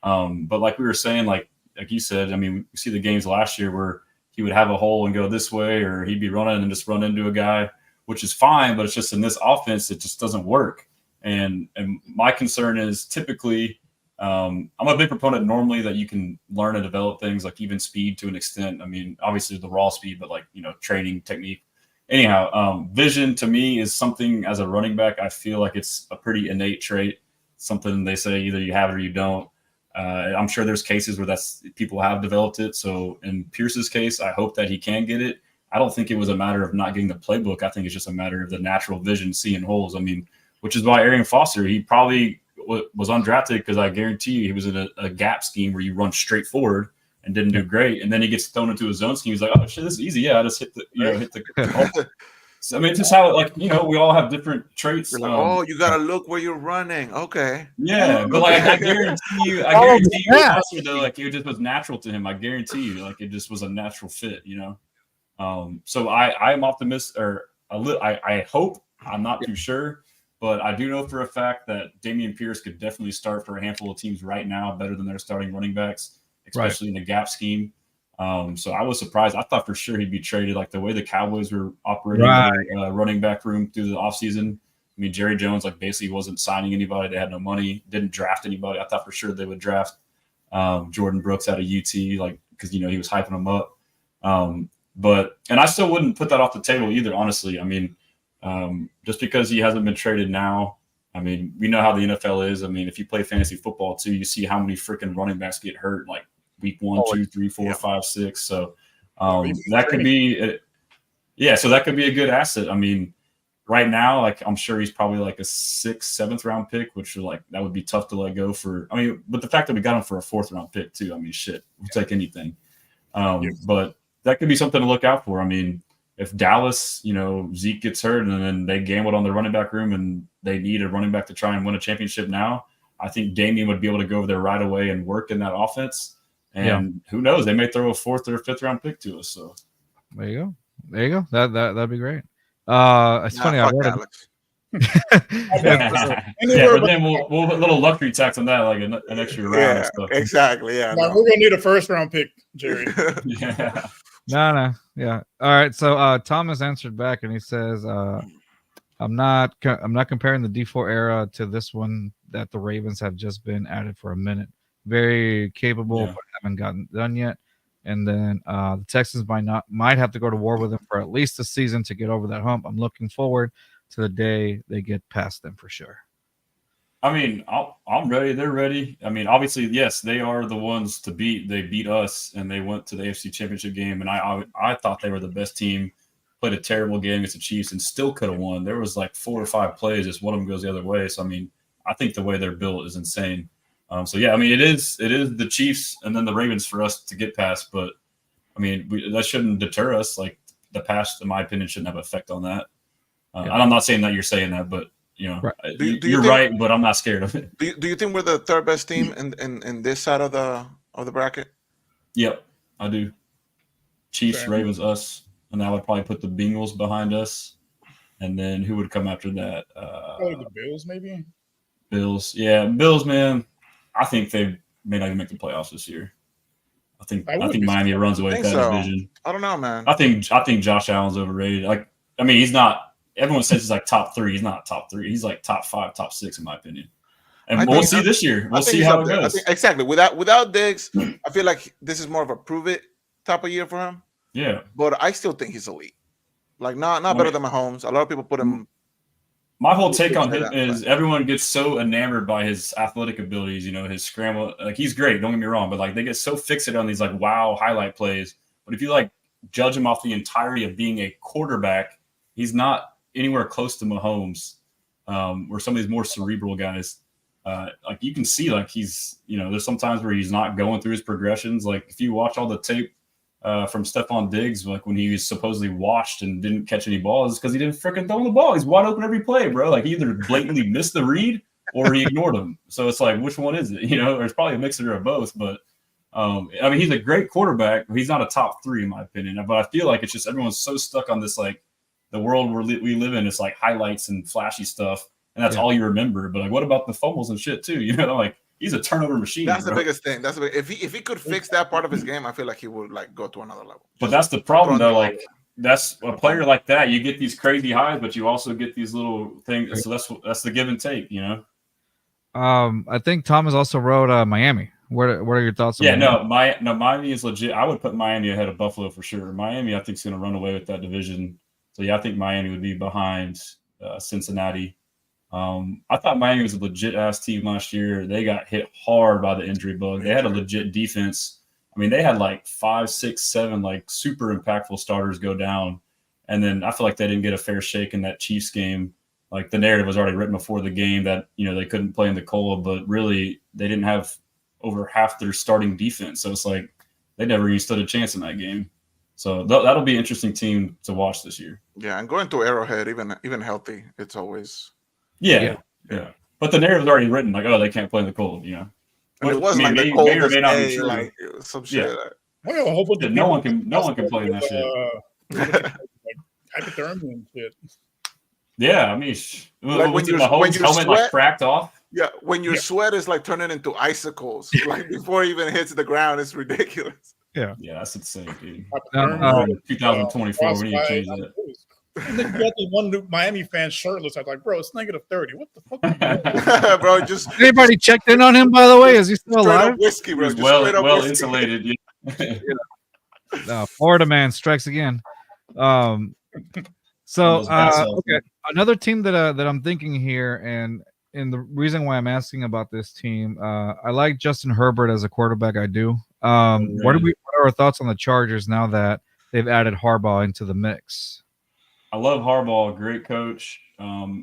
[SPEAKER 4] But like we were saying, like you said, I mean, we see the games last year where he would have a hole and go this way, or he'd be running and just run into a guy, which is fine, but it's just in this offense, it just doesn't work. And my concern is typically, I'm a big proponent normally that you can learn and develop things like even speed to an extent. I mean, obviously the raw speed, but like, training technique. Anyhow, vision to me is something as a running back, I feel like it's a pretty innate trait, something they say either you have it or you don't. I'm sure there's cases where people have developed it. So in Pierce's case, I hope that he can get it. I don't think it was a matter of not getting the playbook. I think it's just a matter of the natural vision, seeing holes. I mean, which is why Arian Foster, he probably was undrafted because I guarantee you he was in a gap scheme where you run straight forward and didn't do great. And then he gets thrown into a zone scheme. He's like, oh shit, this is easy. Yeah, I just hit the. So, I mean, it's just how we all have different traits.
[SPEAKER 5] Like, you gotta look where you're running. Okay.
[SPEAKER 4] Yeah, but like I guarantee you, Foster, though, like it just was natural to him. I guarantee you, like it just was a natural fit. So I'm optimistic, or I hope. I'm not too sure. But I do know for a fact that Dameon Pierce could definitely start for a handful of teams right now, better than their starting running backs, especially in the gap scheme. So I was surprised. I thought for sure he'd be traded, like the way the Cowboys were operating their running back room through the offseason. I mean, Jerry Jones basically wasn't signing anybody. They had no money, didn't draft anybody. I thought for sure they would draft Jordan Brooks out of UT, because he was hyping him up. And I still wouldn't put that off the table either, honestly. I mean, just because he hasn't been traded now, I mean, we know how the NFL is. I mean, if you play fantasy football too, you see how many freaking running backs get hurt, like week 1, 2, 3, 4, 5, 6. So that could be, so that could be a good asset. I mean, right now, like I'm sure he's probably like a 6th, 7th round pick, which that would be tough to let go for. I mean, but the fact that we got him for a 4th round pick too, I mean, shit, we'll take anything. But that could be something to look out for. I mean, if Dallas, Zeke gets hurt and then they gambled on the running back room and they need a running back to try and win a championship now, I think Dameon would be able to go over there right away and work in that offense. And who knows, they may throw a 4th or 5th round pick to us. So
[SPEAKER 2] there you go. That'd be great. It's funny. I read
[SPEAKER 5] Alex.
[SPEAKER 4] But then we'll put a little luxury tax on that, like an extra round.
[SPEAKER 5] Yeah,
[SPEAKER 4] and stuff.
[SPEAKER 5] exactly. Yeah,
[SPEAKER 3] we're gonna need a 1st round pick, Jerry.
[SPEAKER 4] Yeah.
[SPEAKER 2] No. Yeah. All right. So Thomas answered back and he says, I'm not comparing the D4 era to this one that the Ravens have just been at it for a minute. Very capable, but haven't gotten done yet. And then the Texans might have to go to war with them for at least a season to get over that hump. I'm looking forward to the day they get past them for sure.
[SPEAKER 4] I mean, I'm ready. They're ready. I mean, obviously, yes, they are the ones to beat. They beat us, and they went to the AFC Championship game. And I thought they were the best team. Played a terrible game against the Chiefs and still could have won. There was like 4 or 5 plays, just one of them goes the other way. So I mean, I think the way they're built is insane. So yeah, I mean, it is the Chiefs and then the Ravens for us to get past. But I mean, that shouldn't deter us. Like the past, in my opinion, shouldn't have an effect on that. And I'm not saying that you're saying that, but you know,
[SPEAKER 2] right.
[SPEAKER 4] You're right. But I'm not scared of it.
[SPEAKER 5] Do you think we're the third best team in this side of the bracket?
[SPEAKER 4] Yep, I do. Chiefs, Ravens, us. And I would probably put the Bengals behind us. And then who would come after that?
[SPEAKER 3] Probably the Bills, maybe.
[SPEAKER 4] Bills. Yeah, Bills, man. I think they may not even make the playoffs this year. I think Miami runs away with that division.
[SPEAKER 5] I don't know, man.
[SPEAKER 4] I think Josh Allen's overrated. Like, I mean, he's not – everyone says he's like top 3. He's not top 3. He's like top 5, top 6 in my opinion. And we'll see this year. We'll see how it goes.
[SPEAKER 5] Exactly. Without Diggs, I feel like this is more of a prove it type of year for him.
[SPEAKER 4] Yeah,
[SPEAKER 5] but I still think he's elite. Like not better than Mahomes. A lot of people put him.
[SPEAKER 4] My whole take on him is everyone gets so enamored by his athletic abilities. You know, his scramble. Like he's great. Don't get me wrong, but like they get so fixated on these like wow highlight plays. But if you like judge him off the entirety of being a quarterback, he's not anywhere close to Mahomes or some of these more cerebral guys. Like you can see, like he's there's some times where he's not going through his progressions. Like if you watch all the tape. From Stephon Diggs, like when he was supposedly washed and didn't catch any balls because he didn't freaking throw the ball. He's wide open every play, bro. Like he either blatantly missed the read or he ignored him. So it's like, which one is it? Or it's probably a mixture of both. But I mean, he's a great quarterback. He's not a top 3 in my opinion. But I feel like it's just everyone's so stuck on this like the world we live in. It's like highlights and flashy stuff, and that's all you remember. But like, what about the fumbles and shit too? Like. He's a turnover machine.
[SPEAKER 5] That's the biggest thing. If he could fix that part of his game, I feel like he would like go to another level.
[SPEAKER 4] But that's the problem, though. Like that's a player like that. You get these crazy highs, but you also get these little things. So that's the give and take,
[SPEAKER 2] I think Thomas also wrote Miami. What are your thoughts?
[SPEAKER 4] Yeah, Miami is legit. I would put Miami ahead of Buffalo for sure. Miami, I think, is going to run away with that division. So yeah, I think Miami would be behind Cincinnati. I thought Miami was a legit ass team last year. They got hit hard by the injury bug. They had a legit defense. I mean, they had like 5, 6, 7 like super impactful starters go down, and then I feel like they didn't get a fair shake in that Chiefs game. Like the narrative was already written before the game that they couldn't play in the cola, but really they didn't have over half their starting defense. So it's like they never even stood a chance in that game. So that'll be an interesting team to watch this year.
[SPEAKER 5] Yeah, and going to Arrowhead, even healthy, it's always.
[SPEAKER 4] Yeah. But the narrative was already written, like, they can't play in the cold,
[SPEAKER 5] And it wasn't like the cold day, like some shit.
[SPEAKER 3] Well,
[SPEAKER 4] no one can play in that shit.
[SPEAKER 3] Like hypothermia and shit.
[SPEAKER 4] Yeah, I mean,
[SPEAKER 5] like when your
[SPEAKER 4] helmet
[SPEAKER 5] sweat,
[SPEAKER 4] like cracked off.
[SPEAKER 5] Yeah, when your sweat is like turning into icicles, like before it even hits the ground, it's ridiculous.
[SPEAKER 2] Yeah,
[SPEAKER 4] that's insane, dude.
[SPEAKER 3] 2024,
[SPEAKER 4] we need to change that.
[SPEAKER 3] And then you got the one Miami fan shirtless. I was like, bro, it's -30. What the fuck?
[SPEAKER 5] Bro, just
[SPEAKER 2] anybody checked in on him, by the way? Is he still alive?
[SPEAKER 5] Whiskey, bro.
[SPEAKER 4] Just well insulated.
[SPEAKER 2] No, Florida man strikes again. So okay, another team that I'm thinking here, and the reason why I'm asking about this team, I like Justin Herbert as a quarterback. I do. What are our thoughts on the Chargers now that they've added Harbaugh into the mix?
[SPEAKER 4] I love Harbaugh, great coach.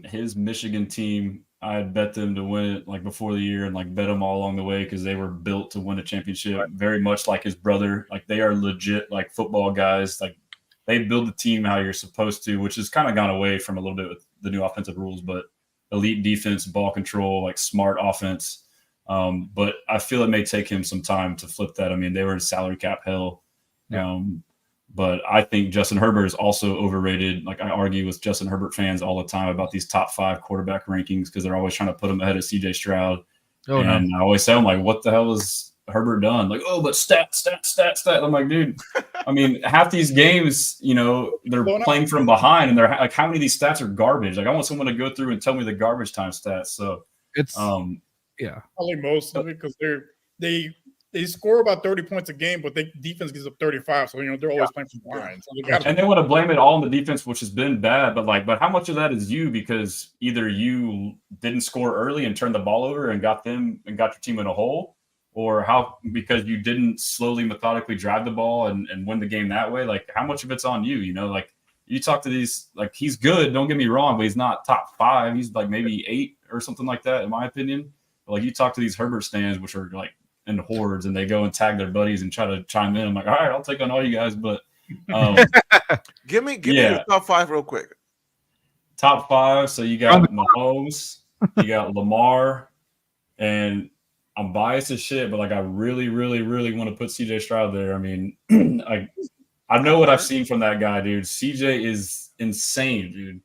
[SPEAKER 4] His Michigan team, I had bet them to win it like before the year and like bet them all along the way because they were built to win a championship. Right. Very much like his brother. Like they are legit like football guys. Like they build the team how you're supposed to, which has kind of gone away from a little bit with the new offensive rules, but elite defense, ball control, like smart offense. But I feel it may take him some time to flip that. I mean, they were in salary cap hell. But I think Justin Herbert is also overrated. Like I argue with Justin Herbert fans all the time about these top 5 quarterback rankings because they're always trying to put him ahead of CJ Stroud. I always say, I'm like, what the hell has Herbert done? Like, but stat. I'm like, dude, I mean, half these games, they're playing from behind and they're like, how many of these stats are garbage? Like I want someone to go through and tell me the garbage time stats. So
[SPEAKER 3] it's probably most of it because they they score about 30 points a game, but they defense gives up 35. So they're always playing from behind. So
[SPEAKER 4] and they want to blame it all on the defense, which has been bad. But how much of that is you? Because either you didn't score early and turned the ball over and got your team in a hole, or because you didn't slowly, methodically drive the ball and win the game that way. Like, how much of it's on you? You talk to these, like, he's good, don't get me wrong, but he's not top 5. He's like maybe 8 or something like that, in my opinion. But like, you talk to these Herbert stands, which are like in hordes, and they go and tag their buddies and try to chime in. I'm like, all right, I'll take on all you guys, but
[SPEAKER 5] give me your top 5 real quick.
[SPEAKER 4] Top 5. So you got Mahomes, you got Lamar, and I'm biased as shit, but like, I really, really, really want to put CJ Stroud there. I mean, I know what I've seen from that guy, dude. CJ is insane, dude.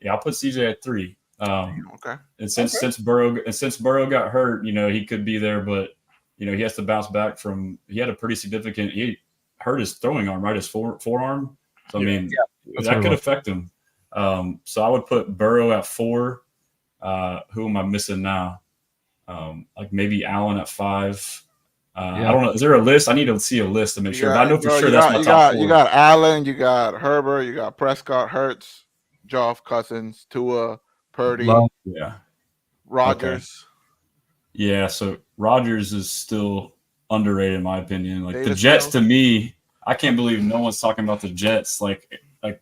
[SPEAKER 4] Yeah, I'll put CJ at 3.
[SPEAKER 5] Okay.
[SPEAKER 4] And since Burrow got hurt, he could be there, but he has to bounce back from. He had a pretty significant. He hurt his throwing arm, right? His forearm. So I mean, that could affect him. So I would put Burrow at 4. Who am I missing now? Like maybe Allen at 5. I don't know. Is there a list? I need to see a list to make sure. But I know for sure that's my top 4.
[SPEAKER 5] You got Allen, you got Herbert, you got Prescott, Hurts, Goff, Cousins, Tua, Purdy, Rodgers.
[SPEAKER 4] Okay. Yeah, so Rodgers is still underrated in my opinion. Like the Jets, to me, I can't believe no one's talking about the Jets. Like I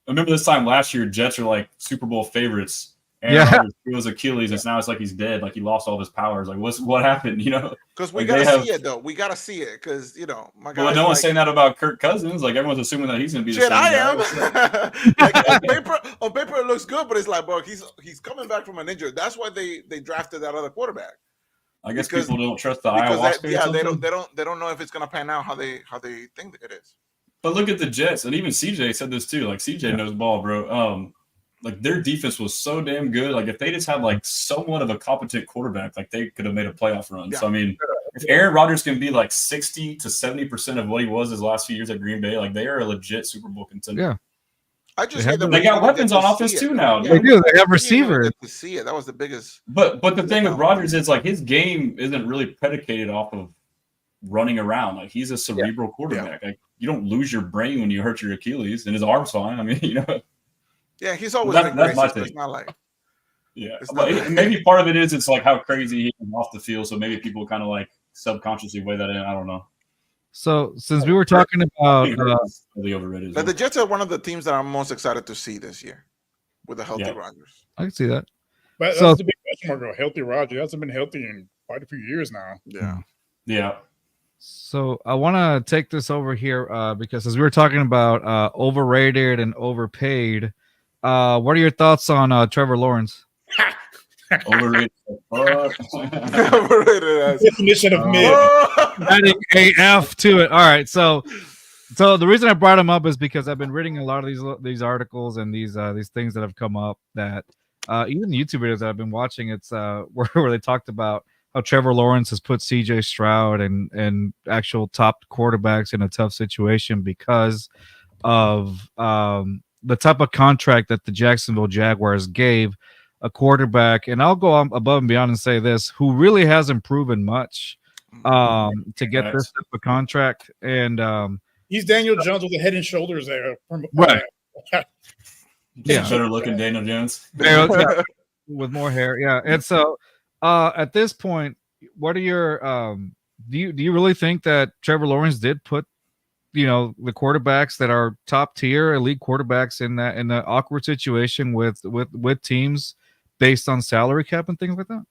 [SPEAKER 4] remember this time last year, Jets are like Super Bowl favorites. And he was Achilles, and now it's like he's dead. Like he lost all his powers. Like what happened?
[SPEAKER 5] Because we gotta see it though. We gotta see it because my guy.
[SPEAKER 4] Well, no one's saying that about Kirk Cousins. Like everyone's assuming that he's gonna be the same.
[SPEAKER 5] I am. Like, on paper it looks good, but it's like, bro, he's coming back from an injury. That's why they drafted that other quarterback.
[SPEAKER 4] I guess people don't trust the ayahuasca.
[SPEAKER 5] They don't know if it's gonna pan out how they think it is.
[SPEAKER 4] But look at the Jets, and even CJ said this too. Like CJ knows ball, bro. Like their defense was so damn good. Like if they just had like somewhat of a competent quarterback, like they could have made a playoff run. Yeah. So I mean, if Aaron Rodgers can be like 60 to 70% of what he was his last few years at Green Bay, like they are a legit Super Bowl contender.
[SPEAKER 2] Yeah.
[SPEAKER 5] I just
[SPEAKER 4] they got weapons on offense too now.
[SPEAKER 2] They do. They have receivers.
[SPEAKER 5] To see it. That was the biggest.
[SPEAKER 4] But the thing with Rodgers is like his game isn't really predicated off of running around. Like he's a cerebral quarterback. Yeah. Like you don't lose your brain when you hurt your Achilles, and his arm's fine. I mean,
[SPEAKER 5] Yeah, he's always been crazy. So it's not like.
[SPEAKER 4] Yeah, but maybe part of it is it's like how crazy he is off the field. So maybe people kind of like subconsciously weigh that in. I don't know.
[SPEAKER 2] So since we were talking about
[SPEAKER 5] the Jets are one of the teams that I'm most excited to see this year with a healthy Rodgers.
[SPEAKER 2] I can see that.
[SPEAKER 3] But that's the big question mark. Healthy Rodgers hasn't been healthy in quite a few years now.
[SPEAKER 4] Yeah.
[SPEAKER 2] So I want to take this over here because as we were talking about overrated and overpaid. What are your thoughts on Trevor Lawrence?
[SPEAKER 4] Overrated.
[SPEAKER 5] Overrated.
[SPEAKER 3] Definition of mid.
[SPEAKER 2] Adding AF to it. All right. So the reason I brought him up is because I've been reading a lot of these articles and these things that have come up that even the YouTube videos that I've been watching. It's where they talked about how Trevor Lawrence has put CJ Stroud and actual top quarterbacks in a tough situation because of the type of contract that the Jacksonville Jaguars gave a quarterback, and I'll go above and beyond and say this, who really hasn't proven much to get this type of contract. And
[SPEAKER 3] he's Daniel Jones with the head and shoulders there.
[SPEAKER 2] Right.
[SPEAKER 4] Better looking Daniel Jones.
[SPEAKER 2] With more hair. Yeah. And so at this point, what are your do you really think that Trevor Lawrence did put the quarterbacks that are top tier elite quarterbacks in the awkward situation with teams based on salary cap and things like that?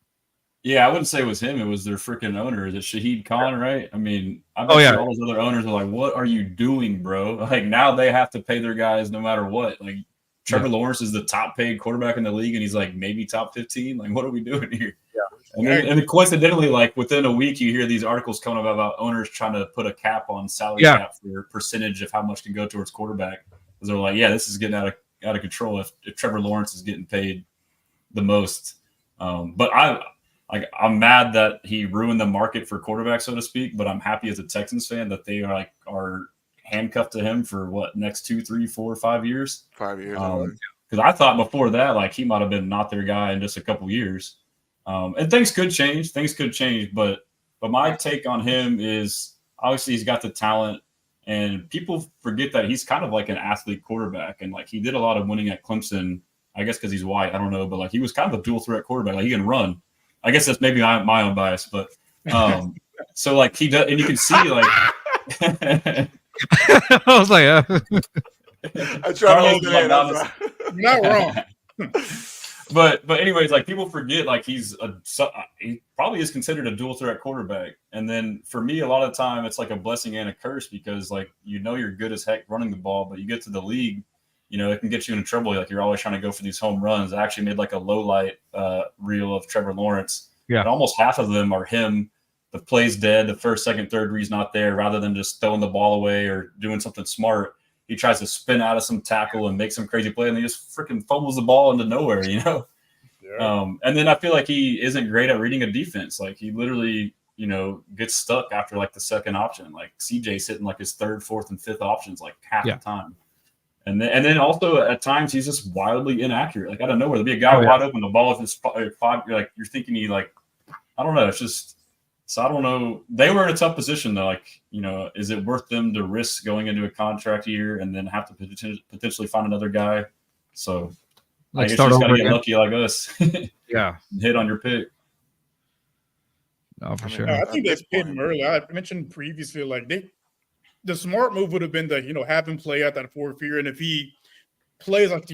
[SPEAKER 4] Yeah, I wouldn't say it was him. It was their freaking owner. Is it Shahid Khan, right? I mean, I bet all those other owners are like, what are you doing, bro? Like now they have to pay their guys no matter what. Like Trevor Lawrence is the top paid quarterback in the league and he's like maybe top 15. Like, what are we doing here? Yeah. And then coincidentally, like within a week, you hear these articles coming about owners trying to put a cap on salary cap for percentage of how much can go towards quarterback. Because they're like, this is getting out of control if Trevor Lawrence is getting paid the most. But I'm mad that he ruined the market for quarterback, so to speak. But I'm happy as a Texans fan that they are handcuffed to him for next 2, 3, 4, 5 years.
[SPEAKER 5] 5 years.
[SPEAKER 4] Because I thought before that, he might have been not their guy in just a couple years. And things could change, but But my take on him is obviously he's got the talent, and people forget that he's kind of like an athlete quarterback, and like he did a lot of winning at Clemson. I guess because he's white, I don't know, but like he was kind of a dual threat quarterback. Like he can run. I guess that's maybe my own bias, but so like he does, and you can see like.
[SPEAKER 2] I was like,
[SPEAKER 5] I try to hold
[SPEAKER 3] You're not wrong.
[SPEAKER 4] But anyways, like people forget, like he probably is considered a dual threat quarterback. And then for me, a lot of the time it's like a blessing and a curse because like you're good as heck running the ball, but you get to the league, it can get you into trouble. Like you're always trying to go for these home runs. I actually made like a low light reel of Trevor Lawrence.
[SPEAKER 2] Yeah,
[SPEAKER 4] and almost half of them are him. The play's dead. The first, second, third read's not there. Rather than just throwing the ball away or doing something smart, he tries to spin out of some tackle and make some crazy play, and he just freaking fumbles the ball into nowhere, Yeah. And then I feel like he isn't great at reading a defense. Like he literally, gets stuck after like the second option. Like CJ's hitting like his third, fourth, and fifth options like half the time. And then also at times he's just wildly inaccurate. Like out of nowhere, there'll be a guy wide open, the ball is 5. You're thinking he like, I don't know. It's just. So I don't know. They were in a tough position though. Like, is it worth them to risk going into a contract year and then have to potentially find another guy? So
[SPEAKER 2] like
[SPEAKER 4] I guess you just got to get lucky like us.
[SPEAKER 2] Yeah.
[SPEAKER 4] Hit on your pick.
[SPEAKER 2] No, for sure.
[SPEAKER 3] I think they paid him early. I mentioned previously, like the smart move would have been to have him play out that fourth year, and if he plays like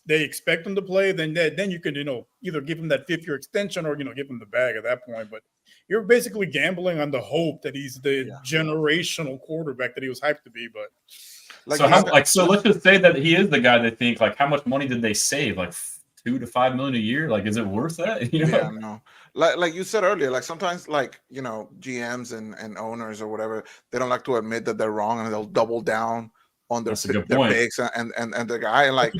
[SPEAKER 3] they expect him to play, then you can either give him that 5th year extension or give him the bag at that point. But you're basically gambling on the hope that he's the generational quarterback that he was hyped to be. But
[SPEAKER 4] so let's just say that he is the guy they think. Like, how much money did they save? Like $2 to $5 million a year. Like, is it worth that?
[SPEAKER 5] Yeah, no. Like you said earlier, like sometimes like GMs and owners or whatever, they don't like to admit that they're wrong and they'll double down on their picks and the guy, and like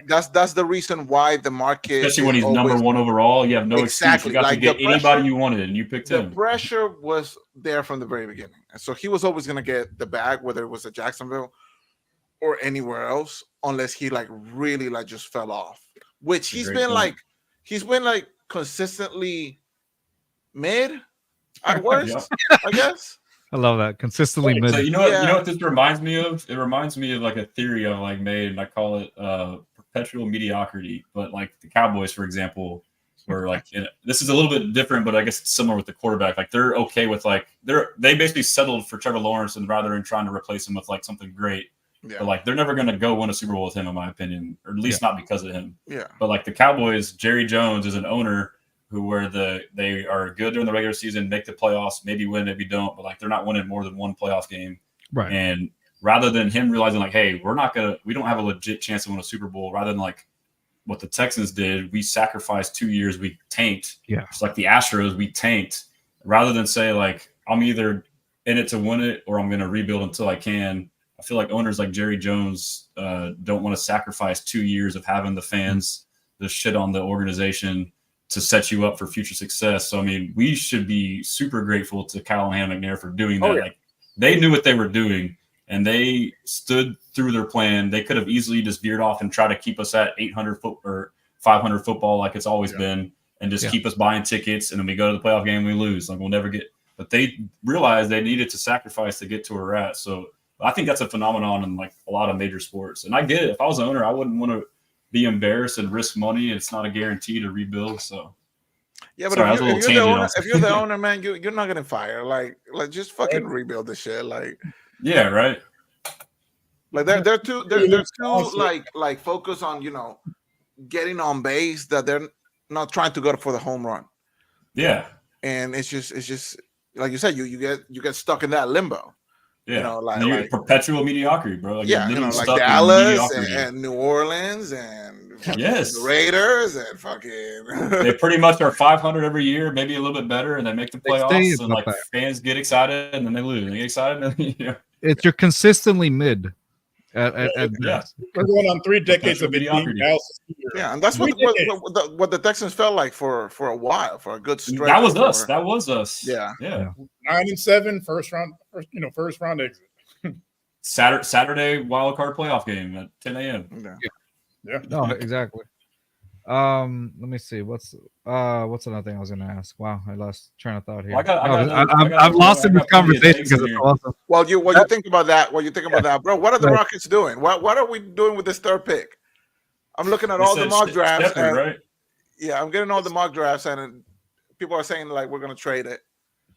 [SPEAKER 5] that's the reason why the market,
[SPEAKER 4] especially when he's number 1 overall, you have no excuse. You got to get anybody you wanted, and you picked him.
[SPEAKER 5] The pressure was there from the very beginning, and so he was always going to get the bag, whether it was at Jacksonville or anywhere else, unless he like really like just fell off. Which he's been like consistently mid at worst, I guess.
[SPEAKER 2] I love that. Consistently mid.
[SPEAKER 4] So you know what this reminds me of? It reminds me of like a theory I've like made, and I call it perpetual mediocrity. But like the Cowboys, for example, were like this is a little bit different, but I guess it's similar with the quarterback. Like they're okay with like they basically settled for Trevor Lawrence, and rather than trying to replace him with like something great. Yeah. But like they're never going to go win a Super Bowl with him, in my opinion, or at least not because of him.
[SPEAKER 5] Yeah.
[SPEAKER 4] But like the Cowboys, Jerry Jones is an owner they are good during the regular season, make the playoffs, maybe win, maybe don't, but like they're not winning more than one playoff game.
[SPEAKER 2] Right.
[SPEAKER 4] And rather than him realizing like, hey, we don't have a legit chance to win a Super Bowl, rather than like what the Texans did, we sacrificed 2 years, we tanked.
[SPEAKER 2] Yeah.
[SPEAKER 4] It's like the Astros, we tanked. Rather than say like, I'm either in it to win it or I'm going to rebuild until I can. I feel like owners like Jerry Jones don't want to sacrifice 2 years of having the fans, the shit on the organization to set you up for future success. So, I mean, we should be super grateful to Callahan and McNair for doing that. Like they knew what they were doing and they stood through their plan. They could have easily just veered off and tried to keep us at 800 foot or 500 football like it's always been, and just keep us buying tickets. And then we go to the playoff game and we lose. Like we'll never get, but they realized they needed to sacrifice to get to where we're at. So I think that's a phenomenon in like a lot of major sports. And I get it. If I was an owner, I wouldn't want to be embarrassed and risk money. It's not a guarantee to rebuild. So
[SPEAKER 5] yeah, but if you're the owner, man, you're not gonna fire. Like just fucking rebuild the shit. Like
[SPEAKER 4] yeah, right.
[SPEAKER 5] Like they're too like focus on getting on base that they're not trying to go for the home run.
[SPEAKER 4] Yeah,
[SPEAKER 5] and it's just like you said, you get stuck in that limbo.
[SPEAKER 4] Yeah, like perpetual mediocrity, bro. Like
[SPEAKER 5] like Dallas and New Orleans and the Raiders and fucking.
[SPEAKER 4] They pretty much are 500 every year, maybe a little bit better, and they make the playoffs. And like fans get excited, and then they lose. They get excited, and
[SPEAKER 2] You're consistently mid. We're
[SPEAKER 3] going on 3 decades of mediocrity.
[SPEAKER 5] Yeah, and that's what the Texans felt like for a while, for a good stretch.
[SPEAKER 4] That was us. That was us.
[SPEAKER 5] Yeah.
[SPEAKER 3] 9-7, first round exit.
[SPEAKER 4] Saturday wild card playoff game at 10 a.m.
[SPEAKER 3] Yeah.
[SPEAKER 2] No, exactly. Let me see. What's another thing I was gonna ask? Wow, I lost train of thought here.
[SPEAKER 4] Well,
[SPEAKER 2] I've lost in this conversation because it's awesome.
[SPEAKER 5] Well, you think about that, bro, what are the Rockets doing? What are we doing with this third pick? I'm looking at all the mock drafts.
[SPEAKER 4] Right?
[SPEAKER 5] Yeah, I'm getting all the mock drafts, and people are saying like we're gonna trade it.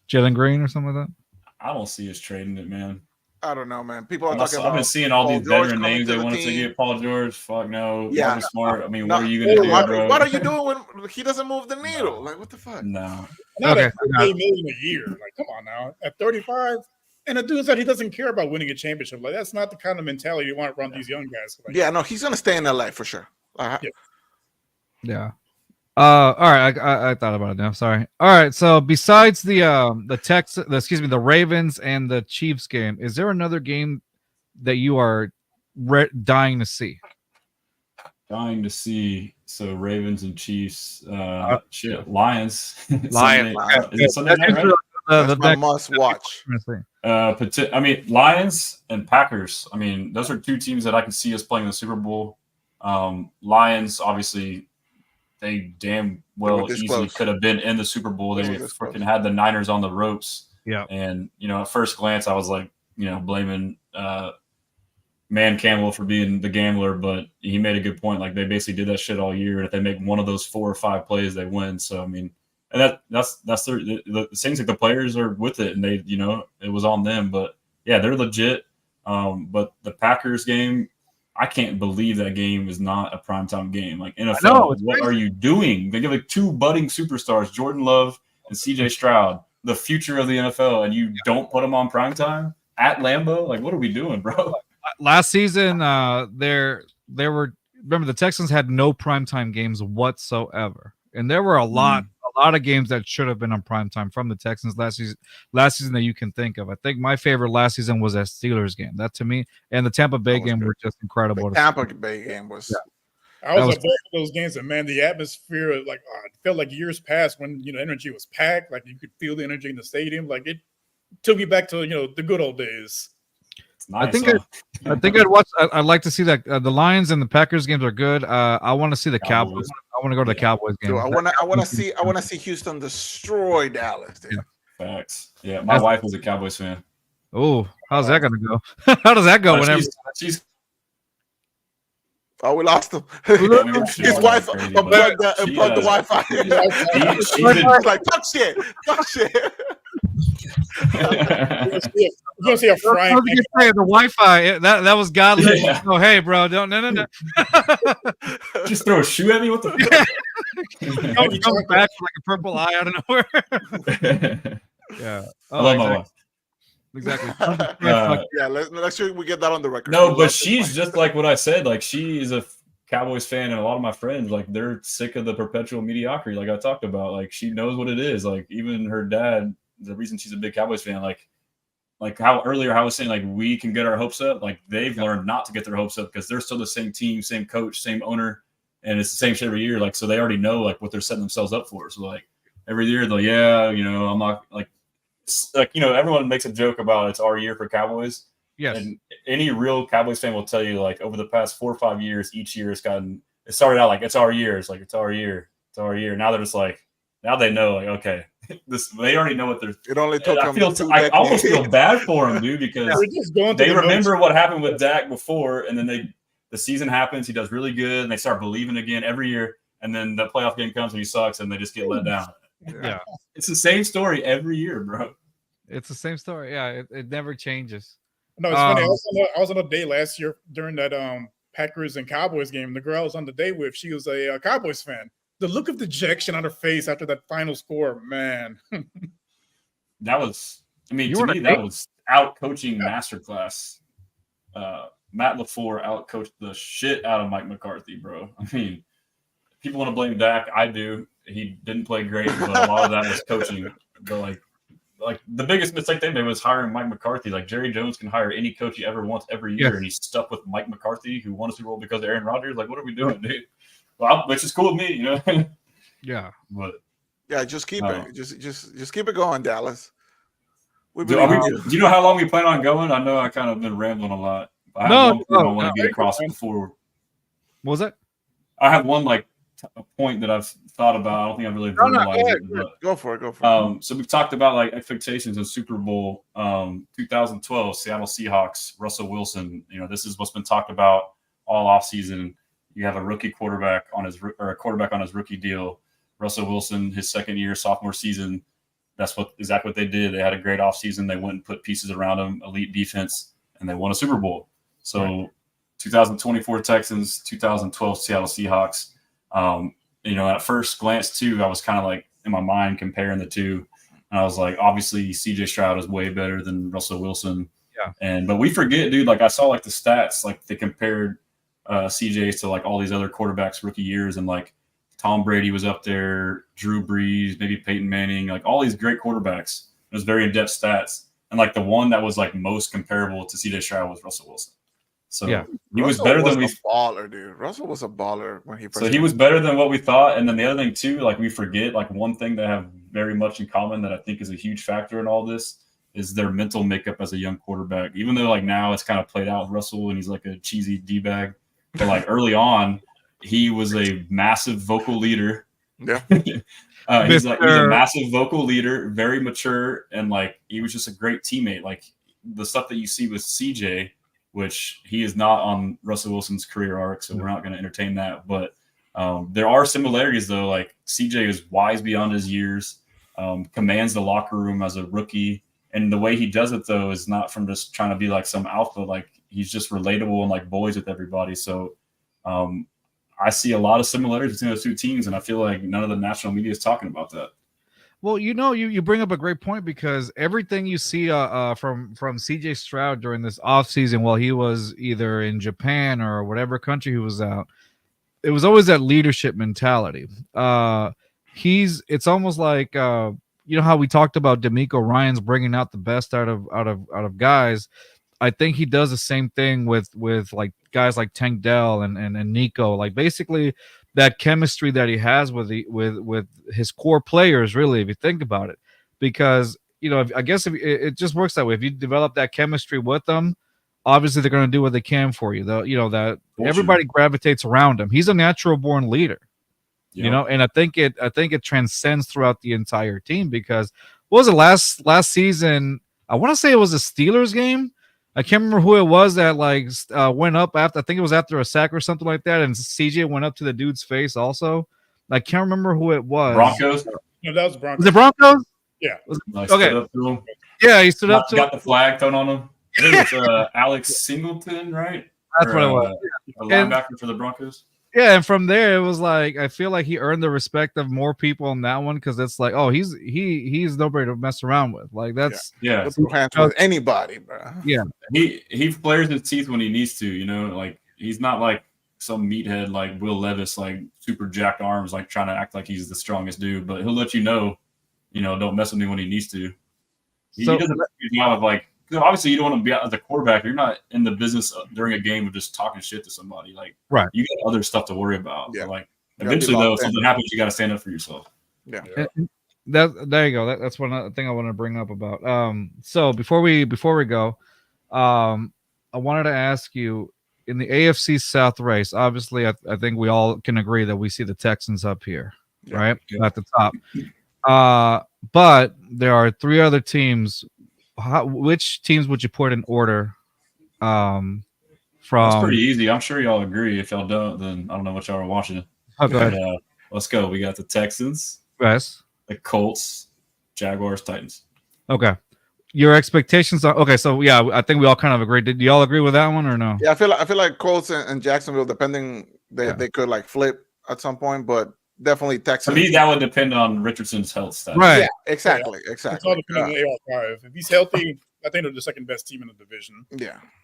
[SPEAKER 2] Jalen Green or something like that.
[SPEAKER 4] I don't see us trading it, man.
[SPEAKER 5] I don't know, man. People are talking about.
[SPEAKER 4] I've been seeing all these veteran names they wanted to get. Paul George, fuck no. Yeah, Marcus Smart. I mean, what are you gonna do, bro?
[SPEAKER 5] What are you doing when he doesn't move the needle? Like, what the fuck?
[SPEAKER 4] No.
[SPEAKER 3] Not at $8 million a year. Like, come on now. At 35, and the dude said he doesn't care about winning a championship. Like, that's not the kind of mentality you want to run these young guys. Like,
[SPEAKER 5] yeah, no, he's gonna stay in LA for sure.
[SPEAKER 2] Yeah. All right, I thought about it now. Sorry. All right, so besides the Ravens and the Chiefs game, is there another game that you are dying to see?
[SPEAKER 4] Dying to see. So Ravens and Chiefs. Lions.
[SPEAKER 2] Lions.
[SPEAKER 4] Is it Sunday night, right?
[SPEAKER 5] That's my must watch.
[SPEAKER 4] I mean, Lions and Packers. I mean, those are two teams that I can see us playing in the Super Bowl. Lions, obviously, they damn well easily could have been in the Super Bowl. They freaking had the Niners on the ropes.
[SPEAKER 2] Yeah.
[SPEAKER 4] And, at first glance, I was like, blaming Man Campbell for being the gambler, but he made a good point. Like, they basically did that shit all year. And if they make one of those 4 or 5 plays, they win. So, I mean, and that's the seems like the players are with it, and they, it was on them. But, yeah, they're legit. But the Packers game, I can't believe that game is not a primetime game. Like, NFL, what are you doing? They give like 2 budding superstars, Jordan Love and CJ Stroud, the future of the NFL, and you don't put them on primetime at Lambeau? Like, what are we doing, bro?
[SPEAKER 2] Last season, there were, remember, the Texans had no primetime games whatsoever. And there were a lot of games that should have been on primetime from the Texans last season that you can think of. I think my favorite last season was that Steelers game. That, to me, and the Tampa Bay game were just incredible.
[SPEAKER 5] The Tampa Bay game was.
[SPEAKER 3] Yeah. I was at both of those games, and man, the atmosphere, like, it felt like years past when energy was packed. Like, you could feel the energy in the stadium. Like, it took me back to the good old days.
[SPEAKER 4] Nice,
[SPEAKER 2] I think I'd watch. I'd like to see that. The Lions and the Packers games are good. I want to see the Cowboys. I want to go to the Cowboys game.
[SPEAKER 5] Dude, I want to see Houston destroy Dallas. Dude.
[SPEAKER 4] Yeah. Facts. Yeah, my wife was a Cowboys fan.
[SPEAKER 2] Oh, how's that gonna go? How does that go? Whenever
[SPEAKER 4] she's
[SPEAKER 5] we lost him. His wife unplugged the Wi-Fi. She's like, talk shit.
[SPEAKER 3] You're gonna see a frying.
[SPEAKER 2] The Wi-Fi that was godly. Yeah. Oh, hey, bro, don't no.
[SPEAKER 4] Just throw a shoe at me. What the fuck?
[SPEAKER 2] He comes back like a purple eye out of nowhere. Yeah.
[SPEAKER 4] I love my wife.
[SPEAKER 2] Exactly.
[SPEAKER 5] Yeah, let's sure we get that on the record.
[SPEAKER 4] No, but she's just like what I said. Like, she is a Cowboys fan, and a lot of my friends, like, they're sick of the perpetual mediocrity. Like I talked about, like, she knows what it is. Like, even her dad, the reason she's a big Cowboys fan, like how earlier I was saying, like, we can get our hopes up. Like, they've learned not to get their hopes up because they're still the same team, same coach, same owner, and it's the same shit every year. Like, so they already know like what they're setting themselves up for. So like every year they're I'm not like everyone makes a joke about it's our year for Cowboys.
[SPEAKER 2] Yes.
[SPEAKER 4] And any real Cowboys fan will tell you, like, over the past 4 or 5 years, each year it started out like it's our year. It's like it's our year. It's our year. Now they're just like, now they know, like, okay, they already know what they're.
[SPEAKER 5] It only took them.
[SPEAKER 4] I almost feel bad for them, dude, because they remember what happened with Dak before, and then the season happens, he does really good, and they start believing again every year, and then the playoff game comes and he sucks, and they just get let down.
[SPEAKER 2] Yeah.
[SPEAKER 4] It's the same story every year, bro.
[SPEAKER 2] It's the same story. Yeah, it never changes.
[SPEAKER 3] No, it's funny. I was on a date last year during that Packers and Cowboys game. The girl I was on the date with, she was a Cowboys fan. The look of dejection on her face after that final score, man.
[SPEAKER 4] That was, to me, that was out coaching masterclass. Matt LaFleur out coached the shit out of Mike McCarthy, bro. I mean, people want to blame Dak. I do. He didn't play great, but a lot of that was coaching. But like the biggest mistake they made was hiring Mike McCarthy. Like, Jerry Jones can hire any coach he ever wants every year, and he's stuck with Mike McCarthy, who won a Super Bowl because of Aaron Rodgers. Like, what are we doing, dude? Well, which is cool with me,
[SPEAKER 2] Yeah,
[SPEAKER 4] but
[SPEAKER 5] yeah, just keep it. Just keep it going, Dallas.
[SPEAKER 4] Do you know how long we plan on going? I know I kind of been rambling a lot. I want to get across before.
[SPEAKER 2] What was that?
[SPEAKER 4] I have one like a point that I've thought about. I don't think I've really verbalized it. But,
[SPEAKER 5] go for it.
[SPEAKER 4] So we've talked about like expectations in Super Bowl 2012, Seattle Seahawks, Russell Wilson. You know, this is what's been talked about all offseason. You have a rookie quarterback on his rookie deal. Russell Wilson, his second year, sophomore season. That's exactly what they did. They had a great offseason. They went and put pieces around him, elite defense, and they won a Super Bowl. So 2024 Texans, 2012 Seattle Seahawks. You know, at first glance too, I was kind of like in my mind comparing the two. And I was like, obviously CJ Stroud is way better than Russell Wilson.
[SPEAKER 2] Yeah.
[SPEAKER 4] But we forget, dude, like I saw like the stats, like they compared CJ's to like all these other quarterbacks rookie years, and like Tom Brady was up there, Drew Brees, maybe Peyton Manning, like all these great quarterbacks. It was very in-depth stats. And like the one that was like most comparable to CJ Stroud was Russell Wilson. So he was better than we
[SPEAKER 5] baller, dude. Russell was a baller when he first.
[SPEAKER 4] So he was better than what we thought. And then the other thing too, like we forget, like one thing they have very much in common that I think is a huge factor in all this is their mental makeup as a young quarterback. Even though like now it's kind of played out with Russell and he's like a cheesy D-bag, but like early on, he was a massive vocal leader.
[SPEAKER 5] Yeah.
[SPEAKER 4] He's a massive vocal leader, very mature, and like he was just a great teammate. Like the stuff that you see with CJ, which he is not on Russell Wilson's career arc, so we're not going to entertain that. But there are similarities, though. Like CJ is wise beyond his years, commands the locker room as a rookie, and the way he does it, though, is not from just trying to be like some alpha. Like he's just relatable and like boys with everybody. So I see a lot of similarities between those two teams, and I feel like none of the national media is talking about that.
[SPEAKER 2] Well, you know, you bring up a great point, because everything you see from CJ Stroud during this offseason while he was either in Japan or whatever country he was out, it was always that leadership mentality. It's almost like you know how we talked about D'Amico Ryans bringing out the best out of guys. I think he does the same thing with like guys like Tank Dell and Nico. Like basically that chemistry that he has with his core players, really, if you think about it, because you know, I guess if it just works that way. If you develop that chemistry with them, obviously they're going to do what they can for you. Though, you know that everybody gravitates around him. He's a natural born leader, you know, and I think it transcends throughout the entire team. Because what was it last season? I want to say it was a Steelers game. I can't remember who it was that like went up after. I think it was after a sack or something like that, and CJ went up to the dude's face also. I can't remember who it was.
[SPEAKER 4] Broncos.
[SPEAKER 3] No, that was Broncos.
[SPEAKER 2] Was it Broncos?
[SPEAKER 3] Yeah.
[SPEAKER 2] Okay. Yeah, he stood up to him.
[SPEAKER 4] Got the flag thrown on him. I think it's Alex Singleton, right?
[SPEAKER 2] That's what it was.
[SPEAKER 4] A linebacker for the Broncos.
[SPEAKER 2] Yeah, and from there it was like I feel like he earned the respect of more people on that one, because it's like, oh, he's nobody to mess around with. Like that's
[SPEAKER 5] with anybody, bro.
[SPEAKER 2] Yeah,
[SPEAKER 4] he flares his teeth when he needs to. You know, like he's not like some meathead like Will Levis, like super jacked arms, like trying to act like he's the strongest dude. But he'll let you know, don't mess with me when he needs to. He doesn't do a job of like. Obviously, you don't want to be out as a quarterback. You're not in the business during a game of just talking shit to somebody. Like,
[SPEAKER 2] right?
[SPEAKER 4] You got other stuff to worry about.
[SPEAKER 5] Yeah.
[SPEAKER 4] So like, eventually, though, if something happens, you got to stand up for yourself.
[SPEAKER 5] Yeah.
[SPEAKER 2] There you go. That's one thing I want to bring up about. So before we go, I wanted to ask you, in the AFC South race, obviously, I think we all can agree that we see the Texans up here, right, at the top. But there are three other teams. Which teams would you put in order? From
[SPEAKER 4] That's pretty easy. I'm sure y'all agree. If y'all don't, then I don't know what y'all are watching.
[SPEAKER 2] Okay,
[SPEAKER 4] let's go. We got the Texans,
[SPEAKER 2] yes,
[SPEAKER 4] the Colts, Jaguars, Titans.
[SPEAKER 2] Okay, your expectations are okay. So yeah, I think we all kind of agree. Did y'all agree with that one or no?
[SPEAKER 5] Yeah, I feel like Colts and Jacksonville, depending, they could like flip at some point, but definitely Texans.
[SPEAKER 4] To me, that would depend on Richardson's health status.
[SPEAKER 2] Right.
[SPEAKER 5] Yeah, exactly.
[SPEAKER 3] It's all depending on the AR5. If he's healthy, I think they're the second best team in the division.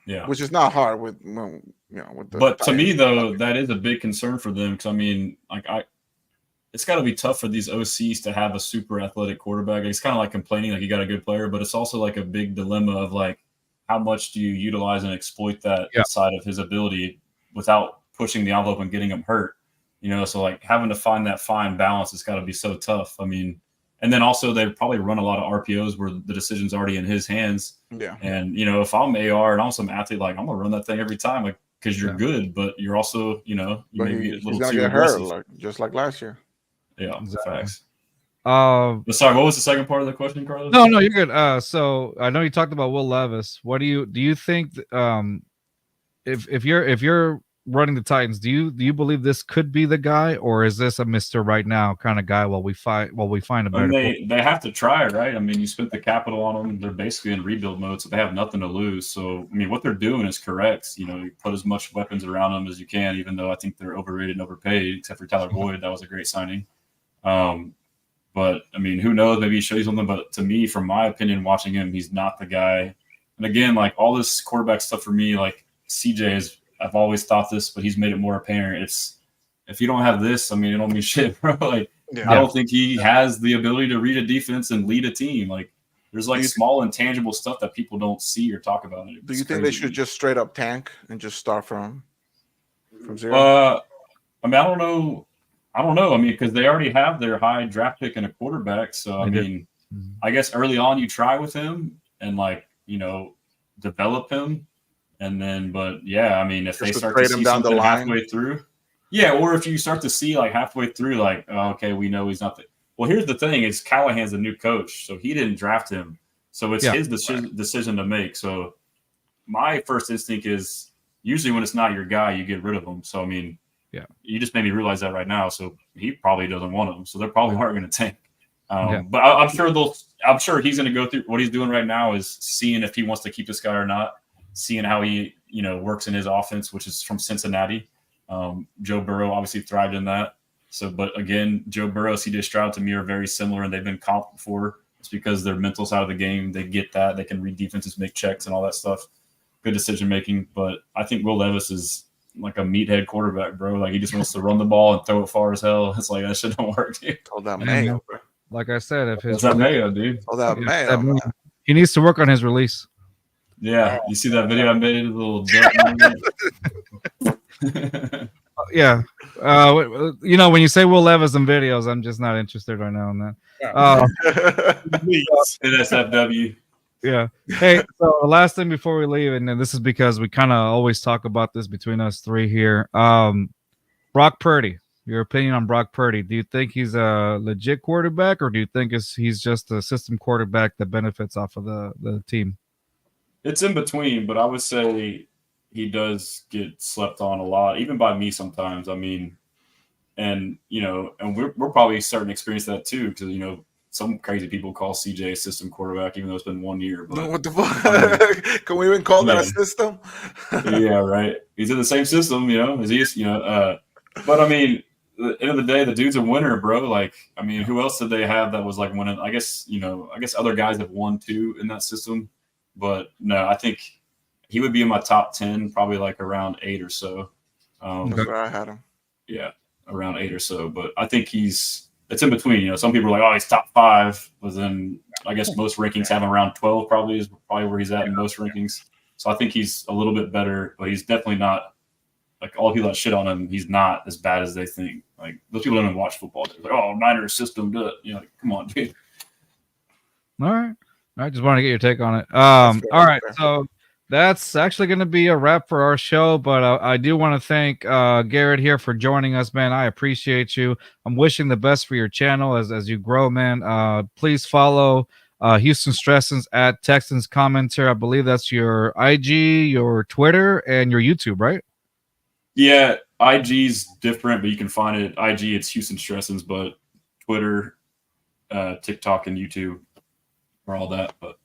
[SPEAKER 4] Yeah.
[SPEAKER 5] Which is not hard with
[SPEAKER 4] But to me, though, that is a big concern for them, because I mean, like it's got to be tough for these OCs to have a super athletic quarterback. It's kind of like complaining like you got a good player, but it's also like a big dilemma of like how much do you utilize and exploit that side of his ability without pushing the envelope and getting him hurt. So like having to find that fine balance has got to be so tough. I mean, and then also they probably run a lot of RPOs where the decision's already in his hands.
[SPEAKER 5] Yeah.
[SPEAKER 4] And, if I'm AR and I'm some athlete, like I'm going to run that thing every time. Like, because you're good, but you're also, you maybe a little too
[SPEAKER 5] get
[SPEAKER 4] aggressive.
[SPEAKER 5] hurt, just like last year.
[SPEAKER 4] Yeah,
[SPEAKER 2] Exactly.
[SPEAKER 4] facts.
[SPEAKER 2] Sorry,
[SPEAKER 4] what was the second part of the question, Carlos?
[SPEAKER 2] No, you're good. So I know you talked about Will Levis. What do you think? If you're running the Titans, do you believe this could be the guy, or is this a Mr. Right Now kind of guy while we find a better?
[SPEAKER 4] They have to try, right? I mean, you spent the capital on them. They're basically in rebuild mode, so they have nothing to lose. So I mean, what they're doing is correct. You put as much weapons around them as you can, even though I think they're overrated and overpaid, except for Tyler Boyd. That was a great signing. But I mean, who knows? Maybe he shows you something. But to me, from my opinion, watching him, he's not the guy. And again, like all this quarterback stuff for me, like CJ is. I've always thought this, but he's made it more apparent. It's if you don't have this, I mean, it don't mean shit, bro. Like I don't think he has the ability to read a defense and lead a team. Like there's like small intangible stuff that people don't see or talk about.
[SPEAKER 5] Do you think they should just straight up tank and just start from zero?
[SPEAKER 4] I mean, I don't know. I mean, because they already have their high draft pick and a quarterback. So I mean, I guess early on you try with him and develop him. And then, but yeah, I mean, if they start to see something halfway through, or if you start to see like halfway through, like, oh, okay, we know he's not the. Well, here's the thing: is Callahan's a new coach, so he didn't draft him, so it's his decision to make. So my first instinct is usually when it's not your guy, you get rid of him. So I mean, you just made me realize that right now. So he probably doesn't want him, so they're probably aren't going to tank. But I'm sure he's going to go through what he's doing right now is seeing if he wants to keep this guy or not. Seeing how he, works in his offense, which is from Cincinnati. Joe Burrow obviously thrived in that. So, but again, Joe Burrow, CJ Stroud to me are very similar, and they've been comped before. It's because their mental side of the game, they get that. They can read defenses, make checks, and all that stuff. Good decision making. But I think Will Levis is like a meathead quarterback, bro. Like he just wants to run the ball and throw it far as hell. It's like that shit don't work, dude.
[SPEAKER 5] All that Mayo, bro.
[SPEAKER 2] Like I said, if his
[SPEAKER 4] that Mayo, dude.
[SPEAKER 5] All that Mayo.
[SPEAKER 2] He needs to work on his release.
[SPEAKER 4] Yeah, you see that video I made? A little
[SPEAKER 2] yeah. When you say Will Levis in videos, I'm just not interested right now in that.
[SPEAKER 4] NSFW.
[SPEAKER 2] Yeah. Hey, so the last thing before we leave, and this is because we kind of always talk about this between us three here. Brock Purdy. Your opinion on Brock Purdy? Do you think he's a legit quarterback, or do you think he's just a system quarterback that benefits off of the team?
[SPEAKER 4] It's in between, but I would say he does get slept on a lot, even by me sometimes. I mean, and we're probably starting to experience that too, because some crazy people call CJ a system quarterback, even though it's been 1 year. But
[SPEAKER 5] what the fuck? Can we even call that a system?
[SPEAKER 4] Yeah, right. He's in the same system, as he is, But I mean, at the end of the day, the dude's a winner, bro. Like, I mean, who else did they have that was like winning? I guess other guys have won too in that system. But no, I think he would be in my top 10, probably like around 8 or so.
[SPEAKER 5] That's where I had him.
[SPEAKER 4] Yeah, around 8 or so. But I think it's in between. Some people are like, oh, he's top 5. But then I guess most rankings have him around 12 probably where he's at in most rankings. So I think he's a little bit better, but he's definitely not like all people that shit on him. He's not as bad as they think. Like those people don't even watch football. They're like, oh, Niners system, do it. Like, come on, dude.
[SPEAKER 2] All right. I just want to get your take on it. All right, so that's actually going to be a wrap for our show, but I do want to thank Garret here for joining us, man. I appreciate you. I'm wishing the best for your channel as you grow, man. Please follow Houston Stressans at Texans Commenter. I believe that's your IG, your Twitter, and your YouTube, right?
[SPEAKER 4] Yeah, IG's different, but you can find it. IG, it's Houston Stressans, but Twitter, TikTok, and YouTube. For all that, but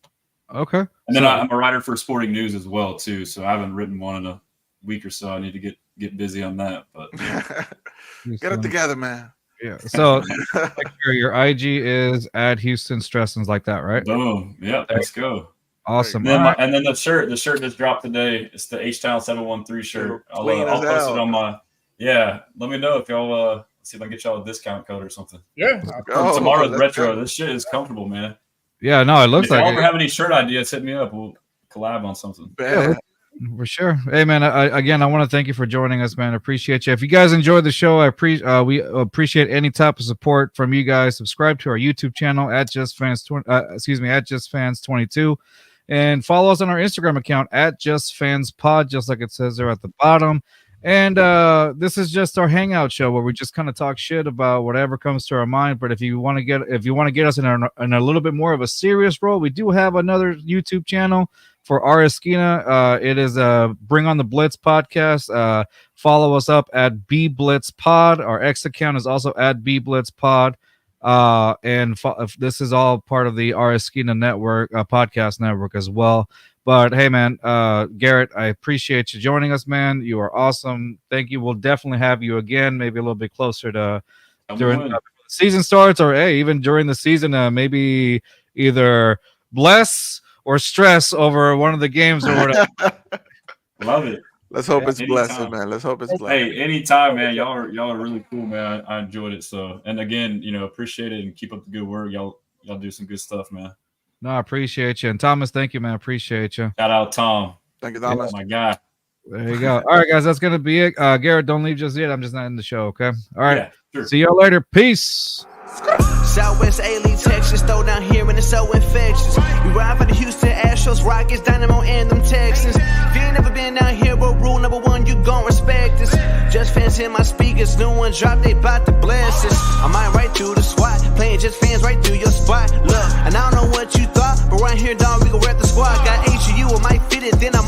[SPEAKER 2] okay.
[SPEAKER 4] And then I'm a writer for Sporting News as well too, so I haven't written one in a week or so. I need to get busy on that. But
[SPEAKER 5] get it together, man.
[SPEAKER 2] Yeah. So your IG is at Houston Stressans, like that, right?
[SPEAKER 4] Boom. Yeah. Let's go.
[SPEAKER 2] Awesome.
[SPEAKER 4] And then the shirt just dropped today. It's the H-Town 713 shirt. I'll post it on my. Yeah. Let me know if y'all see if I can get y'all a discount code or something.
[SPEAKER 3] Yeah.
[SPEAKER 4] Tomorrow's retro. This shit is comfortable, man.
[SPEAKER 2] Yeah, no, it looks like.
[SPEAKER 4] If you ever have any shirt ideas, hit me up. We'll collab on something.
[SPEAKER 2] Yeah, for sure. Hey, man. I want to thank you for joining us, man. I appreciate you. If you guys enjoyed the show, we appreciate any type of support from you guys. Subscribe to our YouTube channel at JustFans22. And follow us on our Instagram account at JustFansPod, just like it says there at the bottom. And this is just our hangout show where we just kind of talk shit about whatever comes to our mind. But if you want to get us in a little bit more of a serious role, we do have another YouTube channel for our Esquina. It is Bring on the Blitz podcast. Follow us up at B Blitz Pod. Our X account is also at B Blitz Pod. This is all part of the R Esquina network, podcast network as well. But hey, man, Garret, I appreciate you joining us, man. You are awesome. Thank you. We'll definitely have you again, maybe a little bit closer to during the season starts, or hey, even during the season, maybe either bless or stress over one of the games or whatever.
[SPEAKER 4] Love it.
[SPEAKER 5] Let's hope it's blessed, man. Let's hope it's blessed.
[SPEAKER 4] Hey, anytime, man. Y'all are really cool, man. I enjoyed it. So, and again, appreciate it and keep up the good work. Y'all do some good stuff, man.
[SPEAKER 2] No, I appreciate you. And Thomas, thank you, man. I appreciate you.
[SPEAKER 4] Shout out Tom.
[SPEAKER 5] Thank you, Thomas.
[SPEAKER 4] Oh my God.
[SPEAKER 2] There you go. All right, guys, that's gonna be it. Garret, don't leave just yet. I'm just not in the show, okay? All right.
[SPEAKER 4] Yeah, sure.
[SPEAKER 2] See y'all later. Peace.
[SPEAKER 1] Southwest A-League, Texas, throw down here and it's so infectious. We ride for the Houston Astros, Rockets, Dynamo, and them Texans. If you ain't never been down here, well, rule number one, you gon' respect us. Just fans in my speakers, new one drop, they bout to bless us. I might right through the SWAT, playing just fans right through your spot. Look, and I don't know what you thought, but right here, dog, we gon' rep the squad. Got HU, I might fit it, then I